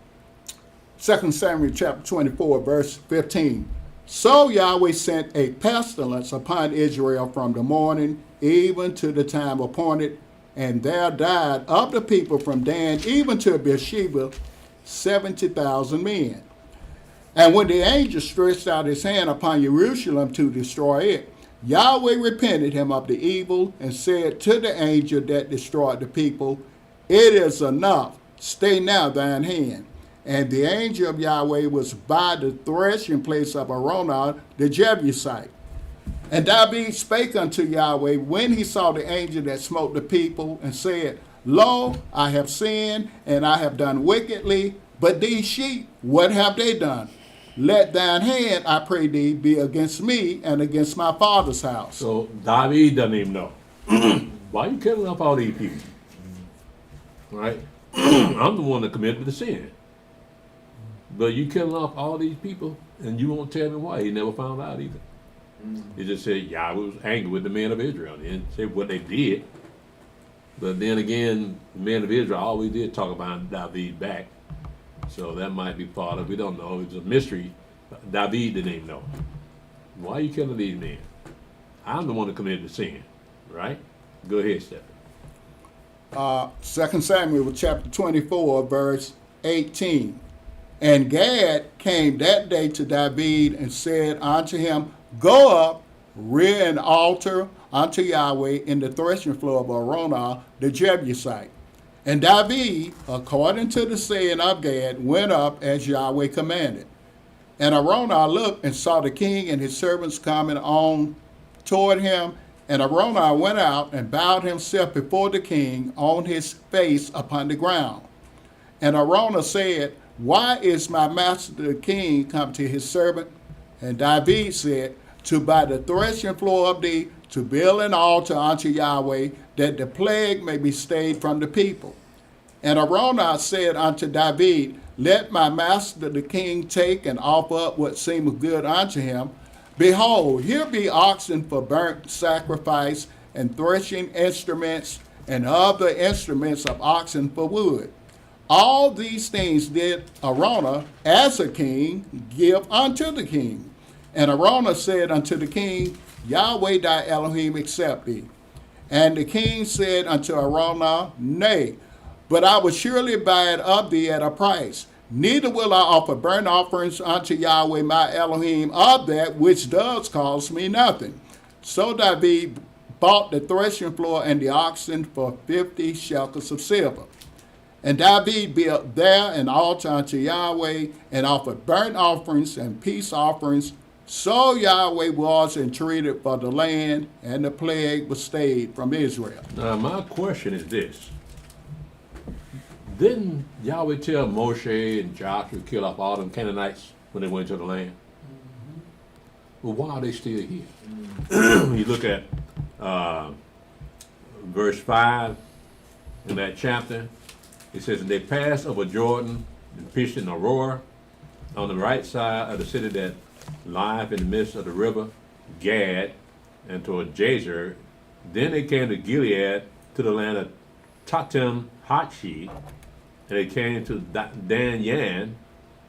2 Samuel chapter 24, verse 15. So Yahweh sent a pestilence upon Israel from the morning even to the time appointed, and there died of the people from Dan even to Beersheba 70,000 men. And when the angel stretched out his hand upon Jerusalem to destroy it, Yahweh repented him of the evil and said to the angel that destroyed the people, it is enough, stay now thine hand. And the angel of Yahweh was by the threshing place of Araunah the Jebusite. And David spake unto Yahweh when he saw the angel that smote the people, and said, Lo, I have sinned, and I have done wickedly, but these sheep, what have they done? Let thine hand, I pray thee, be against me and against my father's house. So David doesn't even know. Why are you killing off all these people? Right? I'm the one that committed the sin. But you killing off all these people, and you won't tell me why. He never found out either. He just said Yahweh was angry with the men of Israel. He didn't say what they did. But then again, the men of Israel always did talk about David back. So that might be part of it. We don't know. It's a mystery. David didn't even know. Why are you killing these men? I'm the one that committed the sin. Right? Go ahead, Stephen. 2 Samuel chapter 24, verse 18. And Gad came that day to David and said unto him, Go up, rear an altar unto Yahweh in the threshing floor of Araunah the Jebusite. And David, according to the saying of Gad, went up as Yahweh commanded. And Araunah looked and saw the king and his servants coming on toward him. And Araunah went out and bowed himself before the king on his face upon the ground. And Araunah said, Why is my master the king come to his servant? And David said, To buy the threshing floor of thee, to build an altar unto Yahweh, that the plague may be stayed from the people. And Araunah said unto David, Let my master the king take and offer up what seemeth good unto him. Behold, here be oxen for burnt sacrifice, and threshing instruments, and other instruments of oxen for wood. All these things did Araunah, as a king, give unto the king. And Araunah said unto the king, Yahweh thy Elohim accept thee. And the king said unto Araunah, Nay, but I will surely buy it of thee at a price. Neither will I offer burnt offerings unto Yahweh my Elohim of that which does cost me nothing. So David bought the threshing floor and the oxen for 50 shekels of silver. And David built there an altar unto Yahweh, and offered burnt offerings and peace offerings. So Yahweh was entreated for the land, and the plague was stayed from Israel. Now, my question is this. Didn't Yahweh tell Moshe and Joshua to kill off all them Canaanites when they went to the land? Well, why are they still here? You look at verse 5 in that chapter. It says, and they passed over Jordan and pitched in Aurora on the right side of the city that lieth in the midst of the river, Gad, and toward Jazer. Then they came to Gilead, to the land of Tatim Hachi, and they came to Dan Yan,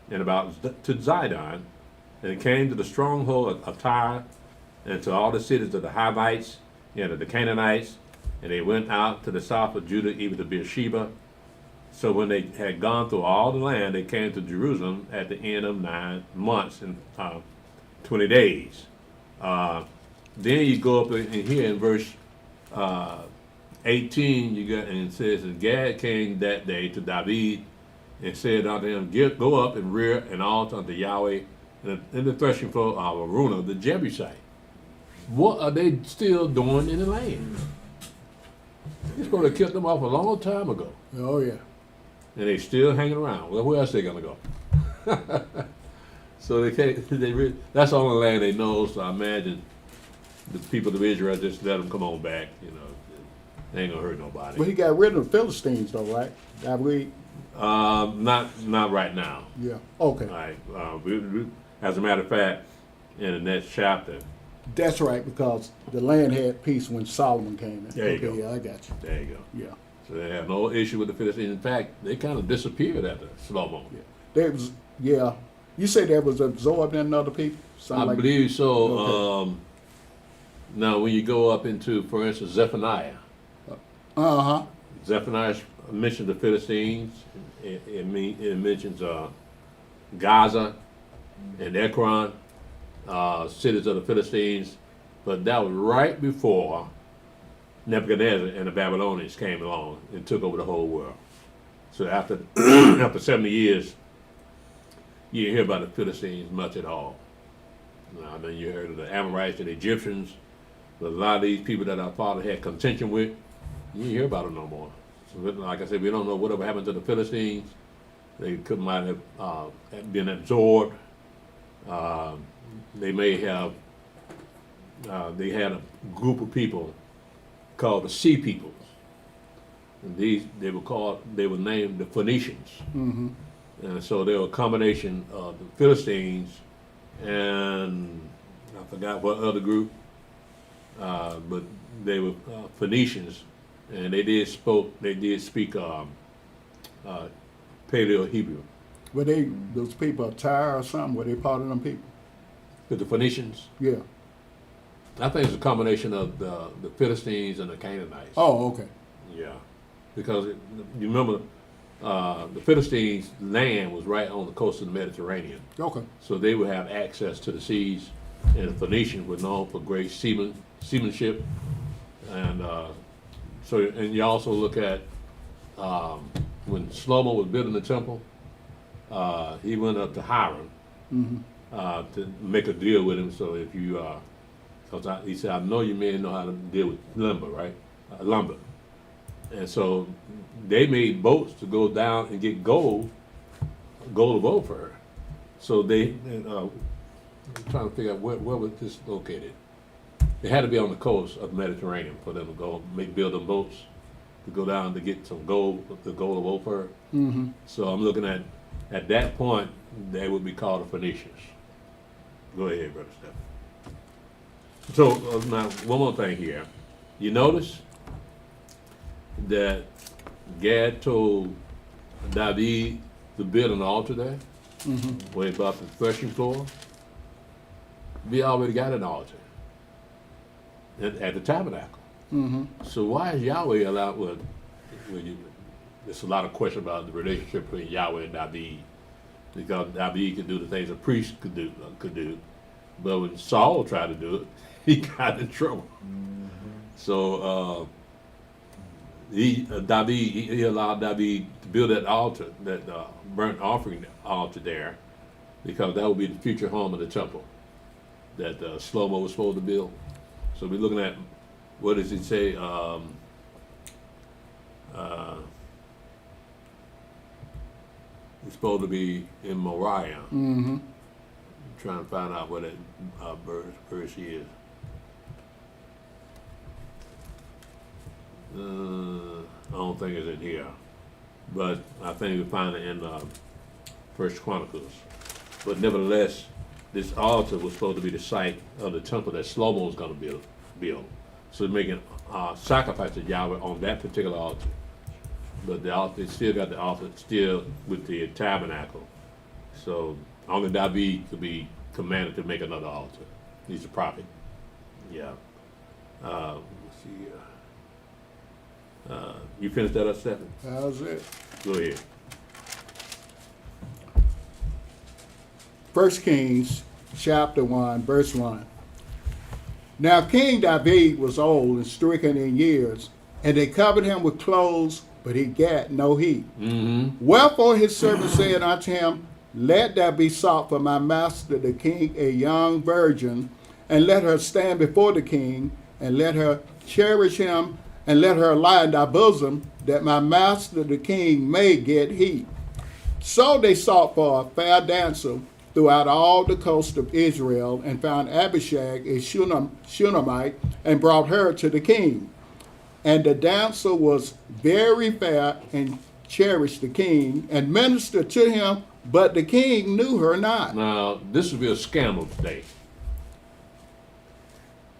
and about to Zidon, and they came to the stronghold of Tyre, and to all the cities of the Hivites, and of the Canaanites, and they went out to the south of Judah, even to Beersheba. So when they had gone through all the land, they came to Jerusalem at the end of 9 months and 20 days. Then you go up in here in verse 18, you got, and it says, and Gad came that day to David and said unto him, go up and rear an altar unto Yahweh in the threshing floor of Aruna the Jebusite. What are they still doing in the land? He's supposed to have killed them off a long time ago. Oh, yeah. And they still hanging around. Well, where else they gonna go? So they can't. That's the only land they know. So I imagine the people of Israel just let them come on back. You know, they ain't gonna hurt nobody. But he got rid of the Philistines, though, right? That we. Not right now. Yeah. Okay. All right. As a matter of fact, in the next chapter. That's right, because the land had peace when Solomon came in. There you go. Yeah, I got you. There you go. Yeah. So they have no issue with the Philistines. In fact, they kind of disappeared after Shalom. Yeah. There was. Yeah. You say that was absorbed in other people. Something I like believe so. Okay. Now, when you go up into, for instance, Zephaniah, Zephaniah mentions the Philistines. It mentions Gaza and Ekron, cities of the Philistines, but that was right before Nebuchadnezzar and the Babylonians came along and took over the whole world. So after after 70 years, you didn't hear about the Philistines much at all. Now, then you heard of the Amorites and the Egyptians, but a lot of these people that our father had contention with, you didn't hear about them no more. So, like I said, we don't know whatever happened to the Philistines. They might have been absorbed. They may have. They had a group of people called the Sea Peoples, and they were named the Phoenicians. Mm-hmm. And so they were a combination of the Philistines and I forgot what other group, but they were Phoenicians, and they did speak Paleo Hebrew. Were they those people of Tyre or something? Were they part of them people? But the Phoenicians, Yeah. I think it's a combination of the Philistines and the Canaanites. Oh, okay. Yeah, because you remember the Philistines' land was right on the coast of the Mediterranean. Okay. So they would have access to the seas, and the Phoenicians were known for great seamanship. And and you also look at when Shlomo was building the temple, he went up to Hiram to make a deal with him. So if you, he said, I know you men know how to deal with lumber, right? Lumber. And so they made boats to go down and get gold of gold for her. So I'm trying to figure out where was this located. It had to be on the coast of the Mediterranean for them to go build them boats to go down to get some gold, the gold of Ophir. Mm-hmm. So I'm looking at that point, they would be called the Phoenicians. Go ahead, Brother Stephen. So now, one more thing here. You notice that Gad told David to build an altar there, where he bought the threshing floor. We already got an altar at the tabernacle. Mm-hmm. So why is Yahweh allowed? There's a lot of question about the relationship between Yahweh and David, because David could do the things a priest could do, but when Saul tried to do it, he got in trouble. So he allowed David to build that altar, that burnt offering altar there, because that would be the future home of the temple. that Shlomo was supposed to build. So we're looking at, what does it say? It's supposed to be in Moriah. Mm-hmm. Trying to find out what that verse is. I don't think it's in here, but I think you find it in First Chronicles. But nevertheless, this altar was supposed to be the site of the temple that Shlomo was going to build. So they're making sacrifice to Yahweh on that particular altar. But the altar, they still got the altar still with the tabernacle. So only David could be commanded to make another altar. He's a prophet. Yeah. Let's see. You finished that up, Stephen? How's it? Go ahead. 1 Kings chapter 1, verse 1. Now King David was old and stricken in years, and they covered him with clothes, but he gat no heat. Mm-hmm. Wherefore his servant said unto him, Let there be sought for my master the king a young virgin, and let her stand before the king, and let her cherish him, and let her lie in thy bosom, that my master the king may get heat. So they sought for a fair damsel throughout all the coast of Israel, and found Abishag a Shunammite, and brought her to the king. And the damsel was very fair, and cherished the king, and ministered to him, but the king knew her not. Now, this would be a scandal today.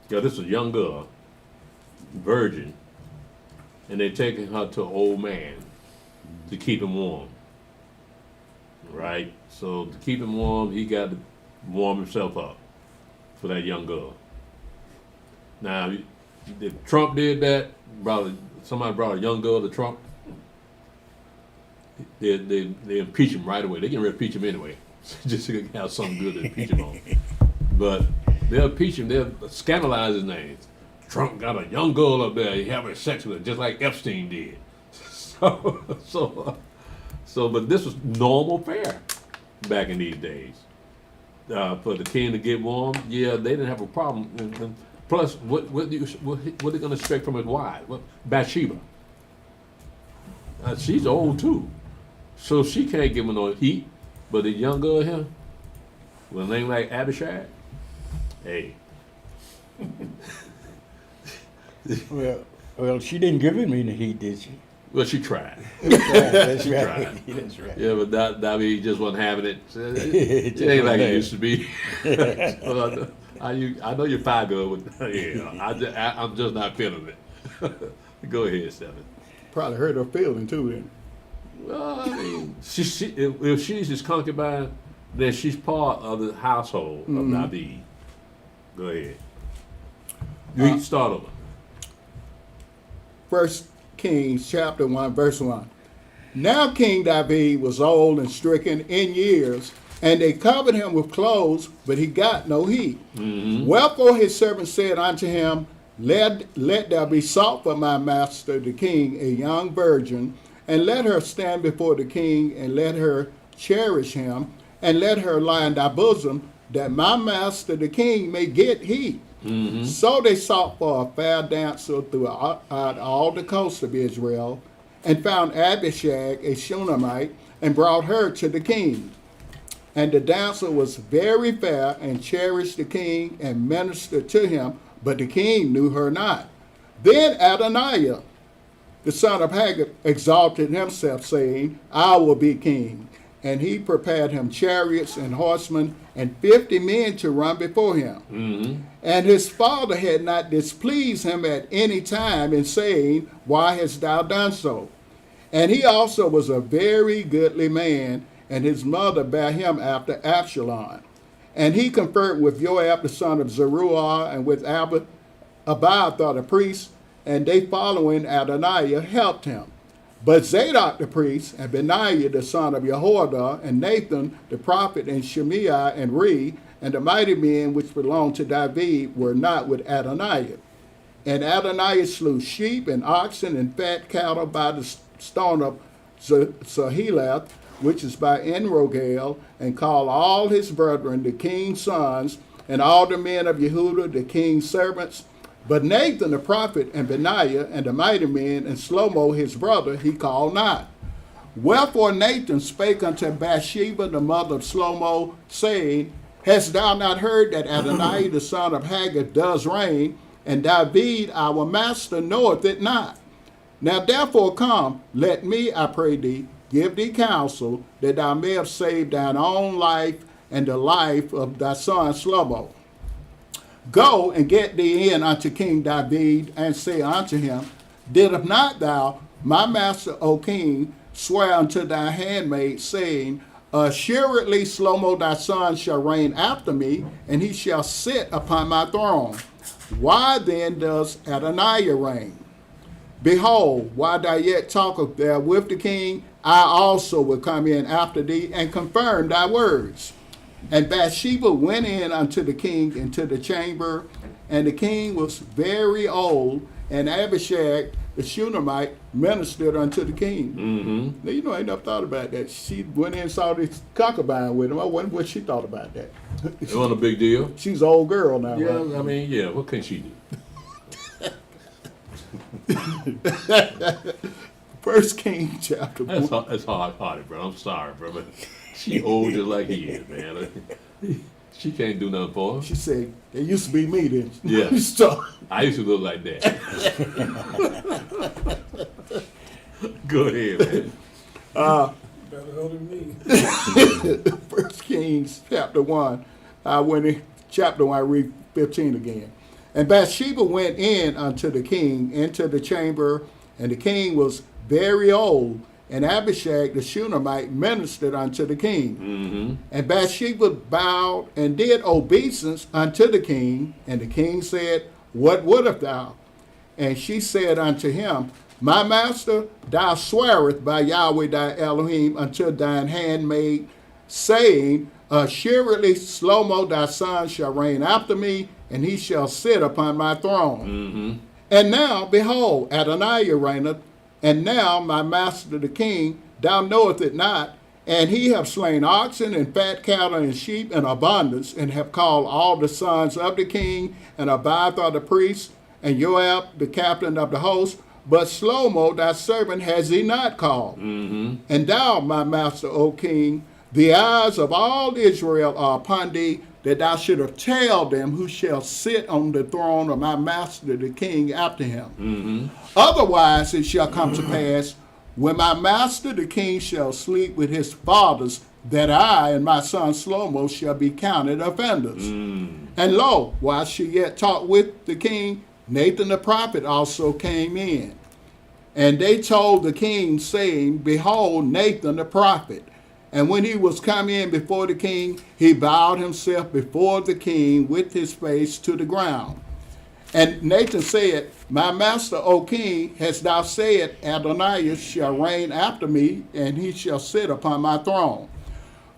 Yeah, this is a young girl, virgin, and they're taking her to an old man to keep him warm. Right? So to keep him warm, he got to warm himself up for that young girl. Now, if Trump did that, somebody brought a young girl to Trump, they impeach him right away. They can impeach him anyway, just to have something good to impeach him on. But they'll impeach him, they'll scandalize his name. Trump got a young girl up there, he having sex with her, just like Epstein did. But this was normal fare back in these days. For the king to get warm, yeah, they didn't have a problem. And plus, what are they going to expect from his wife? Bathsheba. She's old too, so she can't give him no heat. But the young girl here, with a name like Abishag, hey. Well, she didn't give him any heat, did she? Well, she tried. That's She right. tried. That's right. Yeah, but David just wasn't having it. It ain't like it used to be. So I know you're fine, girl, but yeah, I'm just not feeling it. Go ahead, Stephen. Probably hurt her feeling too then. Well, I mean, if she's his concubine, then she's part of the household of David. Go ahead. You start over. 1 Kings chapter 1, verse 1. Now King David was old and stricken in years, and they covered him with clothes, but he got no heat. Mm-hmm. Wherefore his servant said unto him, Let there be sought for my master the king a young virgin, and let her stand before the king, and let her cherish him, and let her lie in thy bosom, that my master the king may get heat. Mm-hmm. So they sought for a fair damsel throughout all the coast of Israel, and found Abishag a Shunammite, and brought her to the king. And the damsel was very fair, and cherished the king, and ministered to him, but the king knew her not. Then Adoniah, the son of Haggith, exalted himself, saying, I will be king. And he prepared him chariots and horsemen, and 50 men to run before him. Mm-hmm. And his father had not displeased him at any time in saying, Why hast thou done so? And he also was a very goodly man, and his mother bare him after Absalom. And he conferred with Joab the son of Zeruiah, and with Abiathar the priest, and they following Adoniah helped him. But Zadok the priest, and Benaiah the son of Jehoiada, and Nathan the prophet, and Shimei and Rei, and the mighty men which belonged to David were not with Adoniah. And Adoniah slew sheep and oxen and fat cattle by the stone of Zahelath, which is by Enrogel, and called all his brethren, the king's sons, and all the men of Yehuda, the king's servants. But Nathan the prophet, and Benaiah, and the mighty men, and Shlomo his brother, he called not. Wherefore Nathan spake unto Bathsheba, the mother of Shlomo, saying, Hast thou not heard that Adonai the son of Haggith does reign, and David our master knoweth it not? Now therefore come, let me, I pray thee, give thee counsel, that thou mayest save thine own life and the life of thy son Shlomo. Go and get thee in unto King David, and say unto him, Didst not thou, my master, O king, swear unto thy handmaid, saying, Assuredly Shlomo thy son shall reign after me, and he shall sit upon my throne. Why then does Adonijah reign? Behold, while thou yet talkest there with the king, I also will come in after thee, and confirm thy words. And Bathsheba went in unto the king into the chamber, and the king was very old, and Abishag the Shunammite ministered unto the king. Mm-hmm. Now, you know, I ain't never thought about that. She went in and saw this concubine with him. I wonder what she thought about that. It wasn't a big deal. She's an old girl now, Yeah, right? I mean, yeah, what can she do? 1 King chapter That's hard-hearted, bro. I'm sorry, bro, but she old just like he is, man. She can't do nothing for him. She said, it used to be me then. Yeah. So, I used to look like that. Go ahead, man. Better hold than me. 1 Kings chapter 1, I went in chapter 1, I read 15 again. And Bathsheba went in unto the king into the chamber, and the king was very old, and Abishag the Shunammite ministered unto the king. Mm-hmm. And Bathsheba bowed and did obeisance unto the king, and the king said, What wouldest thou? And she said unto him, My master, thou swearest by Yahweh thy Elohim unto thine handmaid, saying, Assuredly Shlomo thy son shall reign after me, and he shall sit upon my throne. Mm-hmm. And now, behold, Adonijah reigneth, and now my master the king, thou knowest it not, and he have slain oxen and fat cattle and sheep in abundance, and have called all the sons of the king, and Abiathar the priest, and Joab the captain of the host, but Shlomo thy servant has he not called. Mm-hmm. And thou, my master, O king, the eyes of all Israel are upon thee, that thou shouldst tell them who shall sit on the throne of my master the king after him. Mm-hmm. Otherwise it shall come to pass, when my master the king shall sleep with his fathers, that I and my son Shlomo shall be counted offenders. Mm. And lo, while she yet talked with the king, Nathan the prophet also came in. And they told the king, saying, Behold, Nathan the prophet. And when he was come in before the king, he bowed himself before the king with his face to the ground. And Nathan said, My master, O king, hast thou said, Adonijah shall reign after me, and he shall sit upon my throne.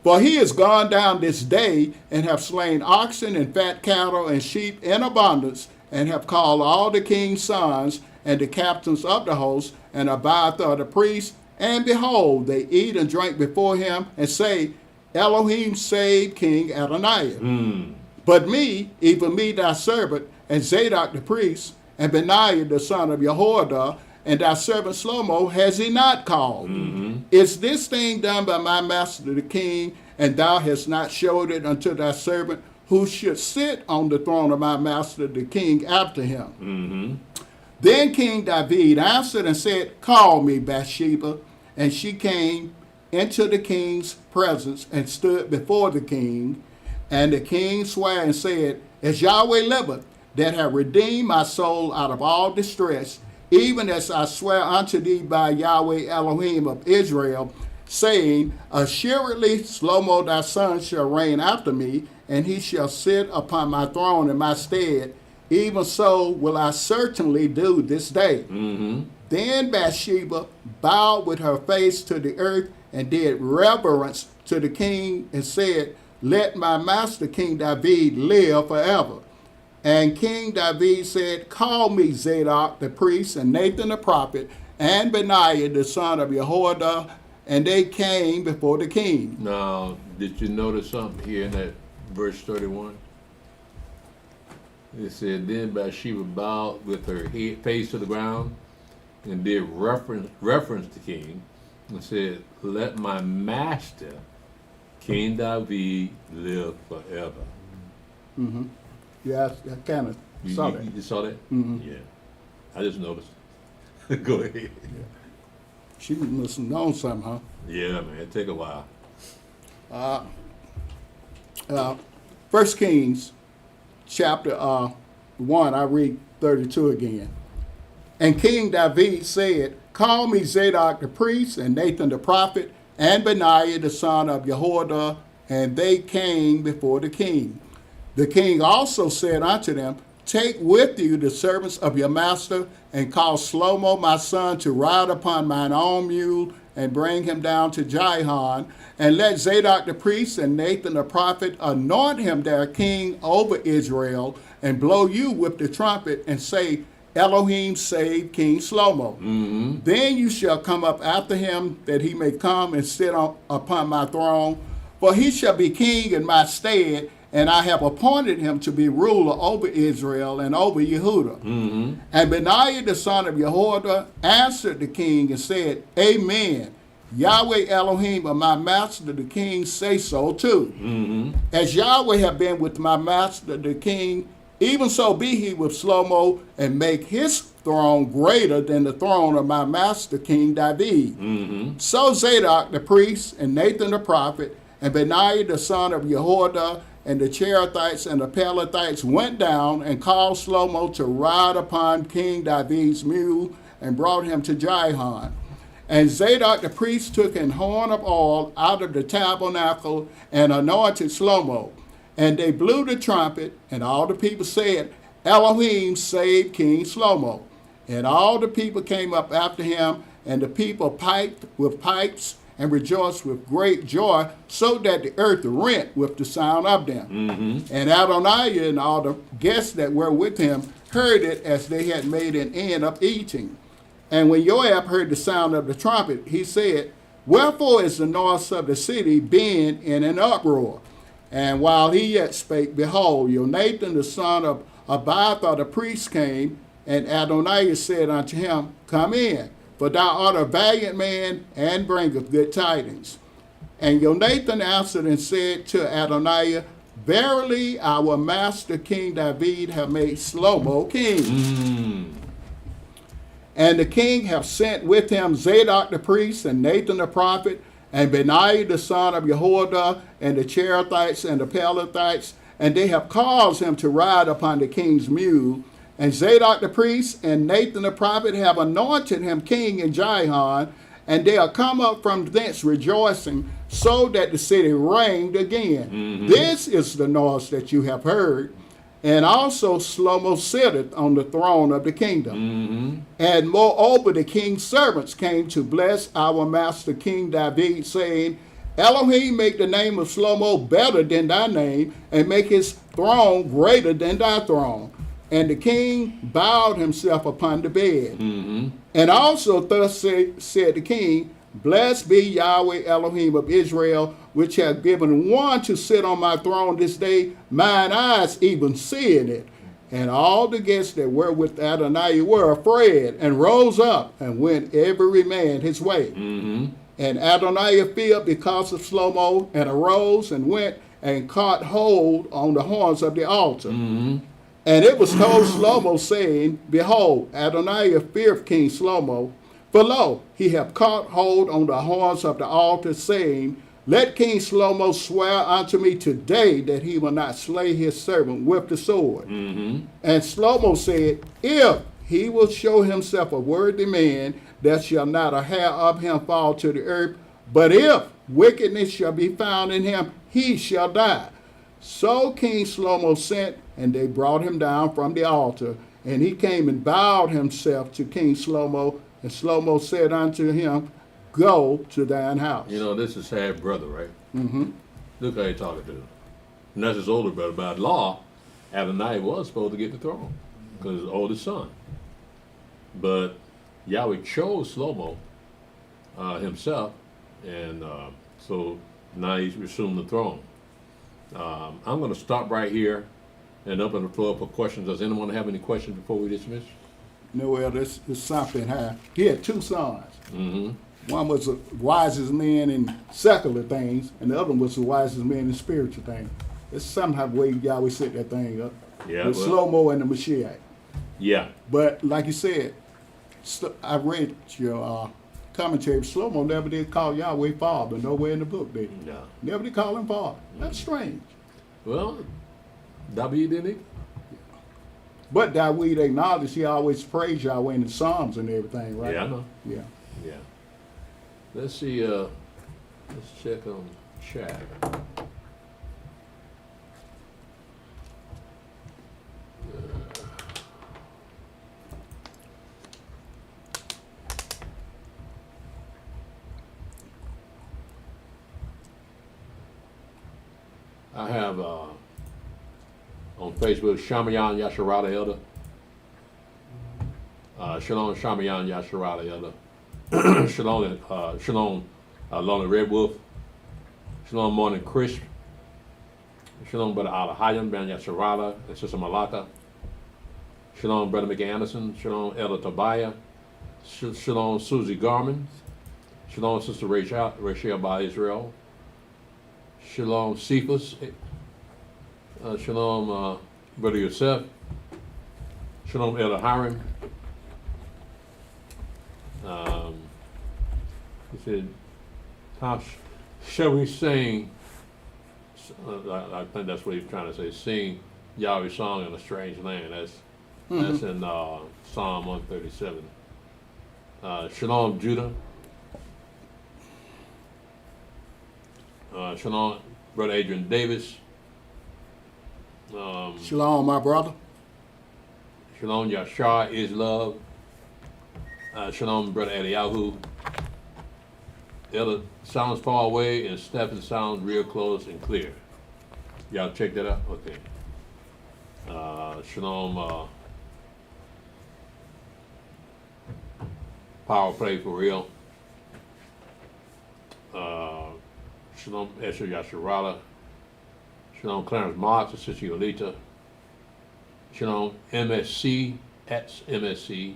For he is gone down this day, and have slain oxen and fat cattle and sheep in abundance, and have called all the king's sons and the captains of the host, and Abiathar the priest, and behold, they eat and drink before him, and say, Elohim save King Adonijah. Mm. But me, even me thy servant, and Zadok the priest, and Benaiah the son of Jehoiada, and thy servant Shlomo has he not called. Mm-hmm. Is this thing done by my master the king, and thou hast not showed it unto thy servant, who should sit on the throne of my master the king after him? Mm-hmm. Then King David answered and said, Call me, Bathsheba. And she came into the king's presence and stood before the king. And the king swore and said, As Yahweh liveth, that have redeemed my soul out of all distress, even as I swear unto thee by Yahweh Elohim of Israel, saying, Assuredly Shlomo thy son shall reign after me, and he shall sit upon my throne in my stead. Even so will I certainly do this day. Mm-hmm. Then Bathsheba bowed with her face to the earth and did reverence to the king and said, Let my master King David live forever. And King David said, Call me Zadok the priest and Nathan the prophet and Benaiah the son of Jehoiada. And they came before the king. Now, did you notice something here in that verse 31? It said, then Bathsheba bowed with her head, face to the ground and did reference to King and said, let my master, King David, live forever. Mm-hmm. Yeah, I kind of saw that. You saw that? Mhm. Yeah. I just noticed. Go ahead. She must have known something, huh? Yeah, man, it take a while. 1 Kings chapter 1, I read 32 again. And King David said, call me Zadok the priest, and Nathan the prophet, and Benaiah the son of Jehoiada, and they came before the king. The king also said unto them, take with you the servants of your master, and cause Shlomo my son to ride upon mine own mule, and bring him down to Jihon, and let Zadok the priest and Nathan the prophet anoint him their king over Israel, and blow you with the trumpet, and say, Elohim save King Shlomo. Mm-hmm. Then you shall come up after him, that he may come and sit upon my throne, for he shall be king in my stead, and I have appointed him to be ruler over Israel and over Yehuda. Mm-hmm. And Benaiah the son of Jehoiada answered the king and said, Amen. Yahweh Elohim of my master the king say so too. Mm-hmm. As Yahweh have been with my master the king, even so be he with Shlomo, and make his throne greater than the throne of my master King David. Mm-hmm. So Zadok the priest, and Nathan the prophet, and Benaiah the son of Jehoiada, and the Cherethites and the Pelethites went down and caused Shlomo to ride upon King David's mule, and brought him to Jihon. And Zadok the priest took an horn of oil out of the tabernacle and anointed Shlomo. And they blew the trumpet, and all the people said, Elohim save King Shlomo. And all the people came up after him, and the people piped with pipes and rejoiced with great joy, so that the earth rent with the sound of them. Mm-hmm. And Adoniah and all the guests that were with him heard it, as they had made an end of eating. And when Joab heard the sound of the trumpet, he said, Wherefore is the noise of the city being in an uproar? And while he yet spake, behold, Jonathan the son of Abiathar the priest came, and Adoniah said unto him, Come in, for thou art a valiant man, and bringeth good tidings. And Jonathan answered and said to Adoniah, Verily our master King David have made Shlomo king. Mm. And the king hath sent with him Zadok the priest, and Nathan the prophet, and Benaiah the son of Jehoiada, and the Cherethites and the Pelethites, and they have caused him to ride upon the king's mule. And Zadok the priest and Nathan the prophet have anointed him king in Jihon, and they are come up from thence rejoicing, so that the city reigned again. Mm-hmm. This is the noise that you have heard. And also Shlomo sitteth on the throne of the kingdom. Mm-hmm. And moreover, the king's servants came to bless our master King David, saying, Elohim make the name of Shlomo better than thy name, and make his throne greater than thy throne. And the king bowed himself upon the bed. Mm-hmm. And also thus said the king, Blessed be Yahweh Elohim of Israel, which hath given one to sit on my throne this day, mine eyes even seeing it. And all the guests that were with Adoniah were afraid, and rose up, and went every man his way. Mm-hmm. And Adoniah feared because of Shlomo, and arose, and went, and caught hold on the horns of the altar. Mm-hmm. And it was told Shlomo, saying, Behold, Adoniah feareth King Shlomo, for lo, he hath caught hold on the horns of the altar, saying, Let King Shlomo swear unto me today that he will not slay his servant with the sword. Mm-hmm. And Shlomo said, If he will show himself a worthy man, that shall not a hair of him fall to the earth, but if wickedness shall be found in him, he shall die. So King Shlomo sent, and they brought him down from the altar. And he came and bowed himself to King Shlomo. And Shlomo said unto him, Go to thine house. You know, this is half brother, right? Mm-hmm. Look how he talking to him. And that's his older brother. By law, Adonai was supposed to get the throne because his oldest son. But Yahweh chose Shlomo himself, and so now he's resumed the throne. I'm going to stop right here and open the floor for questions. Does anyone have any questions before we dismiss? Noel, this is something high. He had two sons. Mm-hmm. One was the wisest man in secular things, and the other one was the wisest man in spiritual things. It's somehow way Yahweh set that thing up. Yeah, With well- Slow-Mo and the Mashiach. Yeah. But like you said, I read your commentary. Slow-Mo never did call Yahweh Father. Nowhere in the book did he. No. Never did call him Father. That's strange. Well, David didn't he? But David acknowledged he always praised Yahweh in the Psalms and everything, right? Yeah, I know. Yeah. Yeah. Let's see, let's check on chat. I have on Facebook Shamayan Yasharada Elder. Shalom Shamayan Yasharada Elder. Shalom Lonely Red Wolf. Shalom Morning Crisp. Shalom Brother Ala Hayam Ben Yasharada and Sister Malaka. Shalom Brother Mickey Anderson. Shalom Elder Tobiah. Shalom Susie Garman. Shalom Sister Rachel by Israel. Shalom Cephas. Shalom Brother Yosef. Shalom Elder Hiram. He said, how shall we sing? I think that's what he's trying to say. Sing Yahweh's song in a strange land. That's in Psalm 137. Shalom Judah. Shalom Brother Adrian Davis. Shalom, my brother. Shalom Yashar is love. Shalom Brother Eliyahu. Elder sounds far away and Stephen sounds real close and clear. Y'all check that out? Okay. Shalom Power Play for real. Shalom Esher Yasharala. Shalom Clarence Marks and Sister Yolita. Shalom MSC, that's MSC.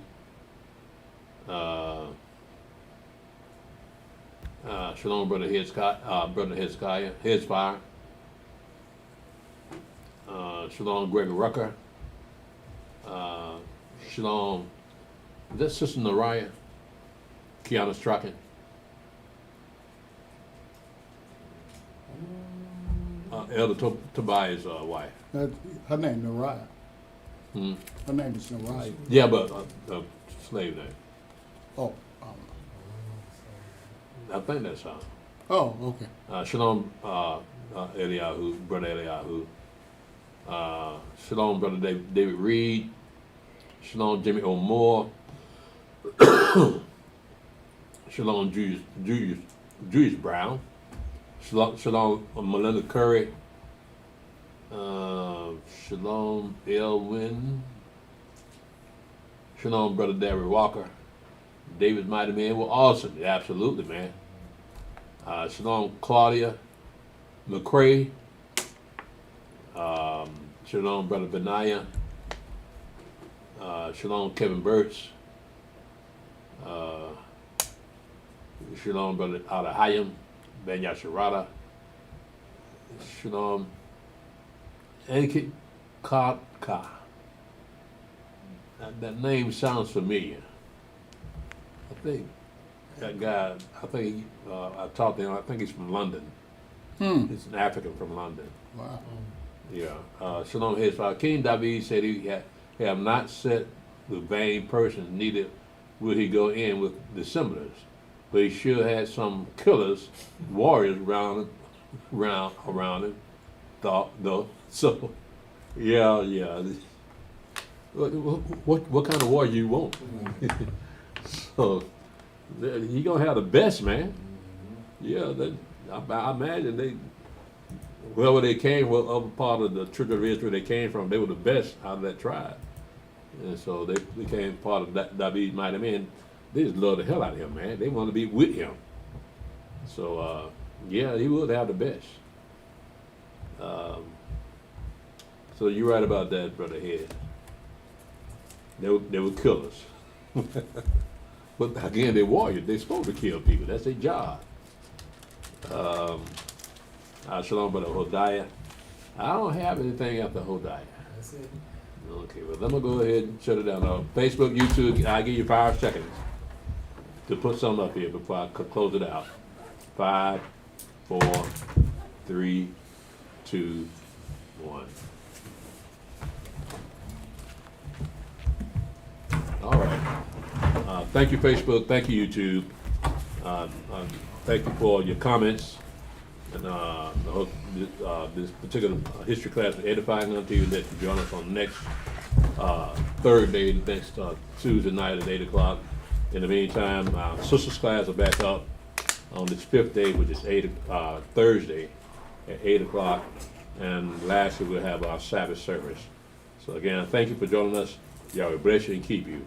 Shalom Brother Hezekiah, Headsfire. Shalom Greg Rucker. Shalom, is that Sister Nariah? Kiana Strachan. Elder Tobiah's wife. Her name Nariah. Hmm. Her name is Nariah. Yeah, but slave name. Oh, I think that's her. oh, okay. Shalom Eliyahu, Brother Eliyahu. Shalom Brother David Reed. Shalom Jimmy O'Moore. Shalom Julius Brown. Shalom Melinda Curry. Shalom Elwin. Shalom Brother Derry Walker. David's Mighty Man were awesome. Yeah, absolutely, man. Shalom Claudia McCrae. Shalom Brother Benaiah. Shalom Kevin Burtz. Shalom Brother Ala Hayam. Ben Yasharada. Shalom Ankit Ka. That name sounds familiar. I think that guy, I talked to him, I think he's from London. He's an African from London. Wow. Yeah. Shalom Hezbollah. King David said he have not set the vain persons, neither will he go in with dissemblers. But he sure had some killers, warriors around him, though. So, yeah. What kind of warrior you want? So, you gonna have the best, man. Yeah, I imagine wherever they came, what other part of the Church of Israel they came from, they were the best out of that tribe. And so they became part of that David's mighty men. They just love the hell out of him, man. They want to be with him. So, yeah, he would have the best. So you're right about that, Brother Head. They were killers. But again, they're warriors. They're supposed to kill people. That's their job. Shalom, Brother Hodiah. I don't have anything after Hodiah. That's it. Okay, well, I'm gonna go ahead and shut it down. Facebook, YouTube, I'll give you 5 seconds to put something up here before I close it out. 5, 4, 3, 2, 1. All right. Thank you, Facebook. Thank you, YouTube. Thank you for your comments. And I hope this particular history class was edifying unto you. That you join us on next Thursday, next Tuesday night at 8 o'clock. In the meantime, our sisters class are back up on this 5th day, which is Thursday at 8 o'clock. And lastly, we'll have our Sabbath service. So again, thank you for joining us. Yahweh bless you and keep you.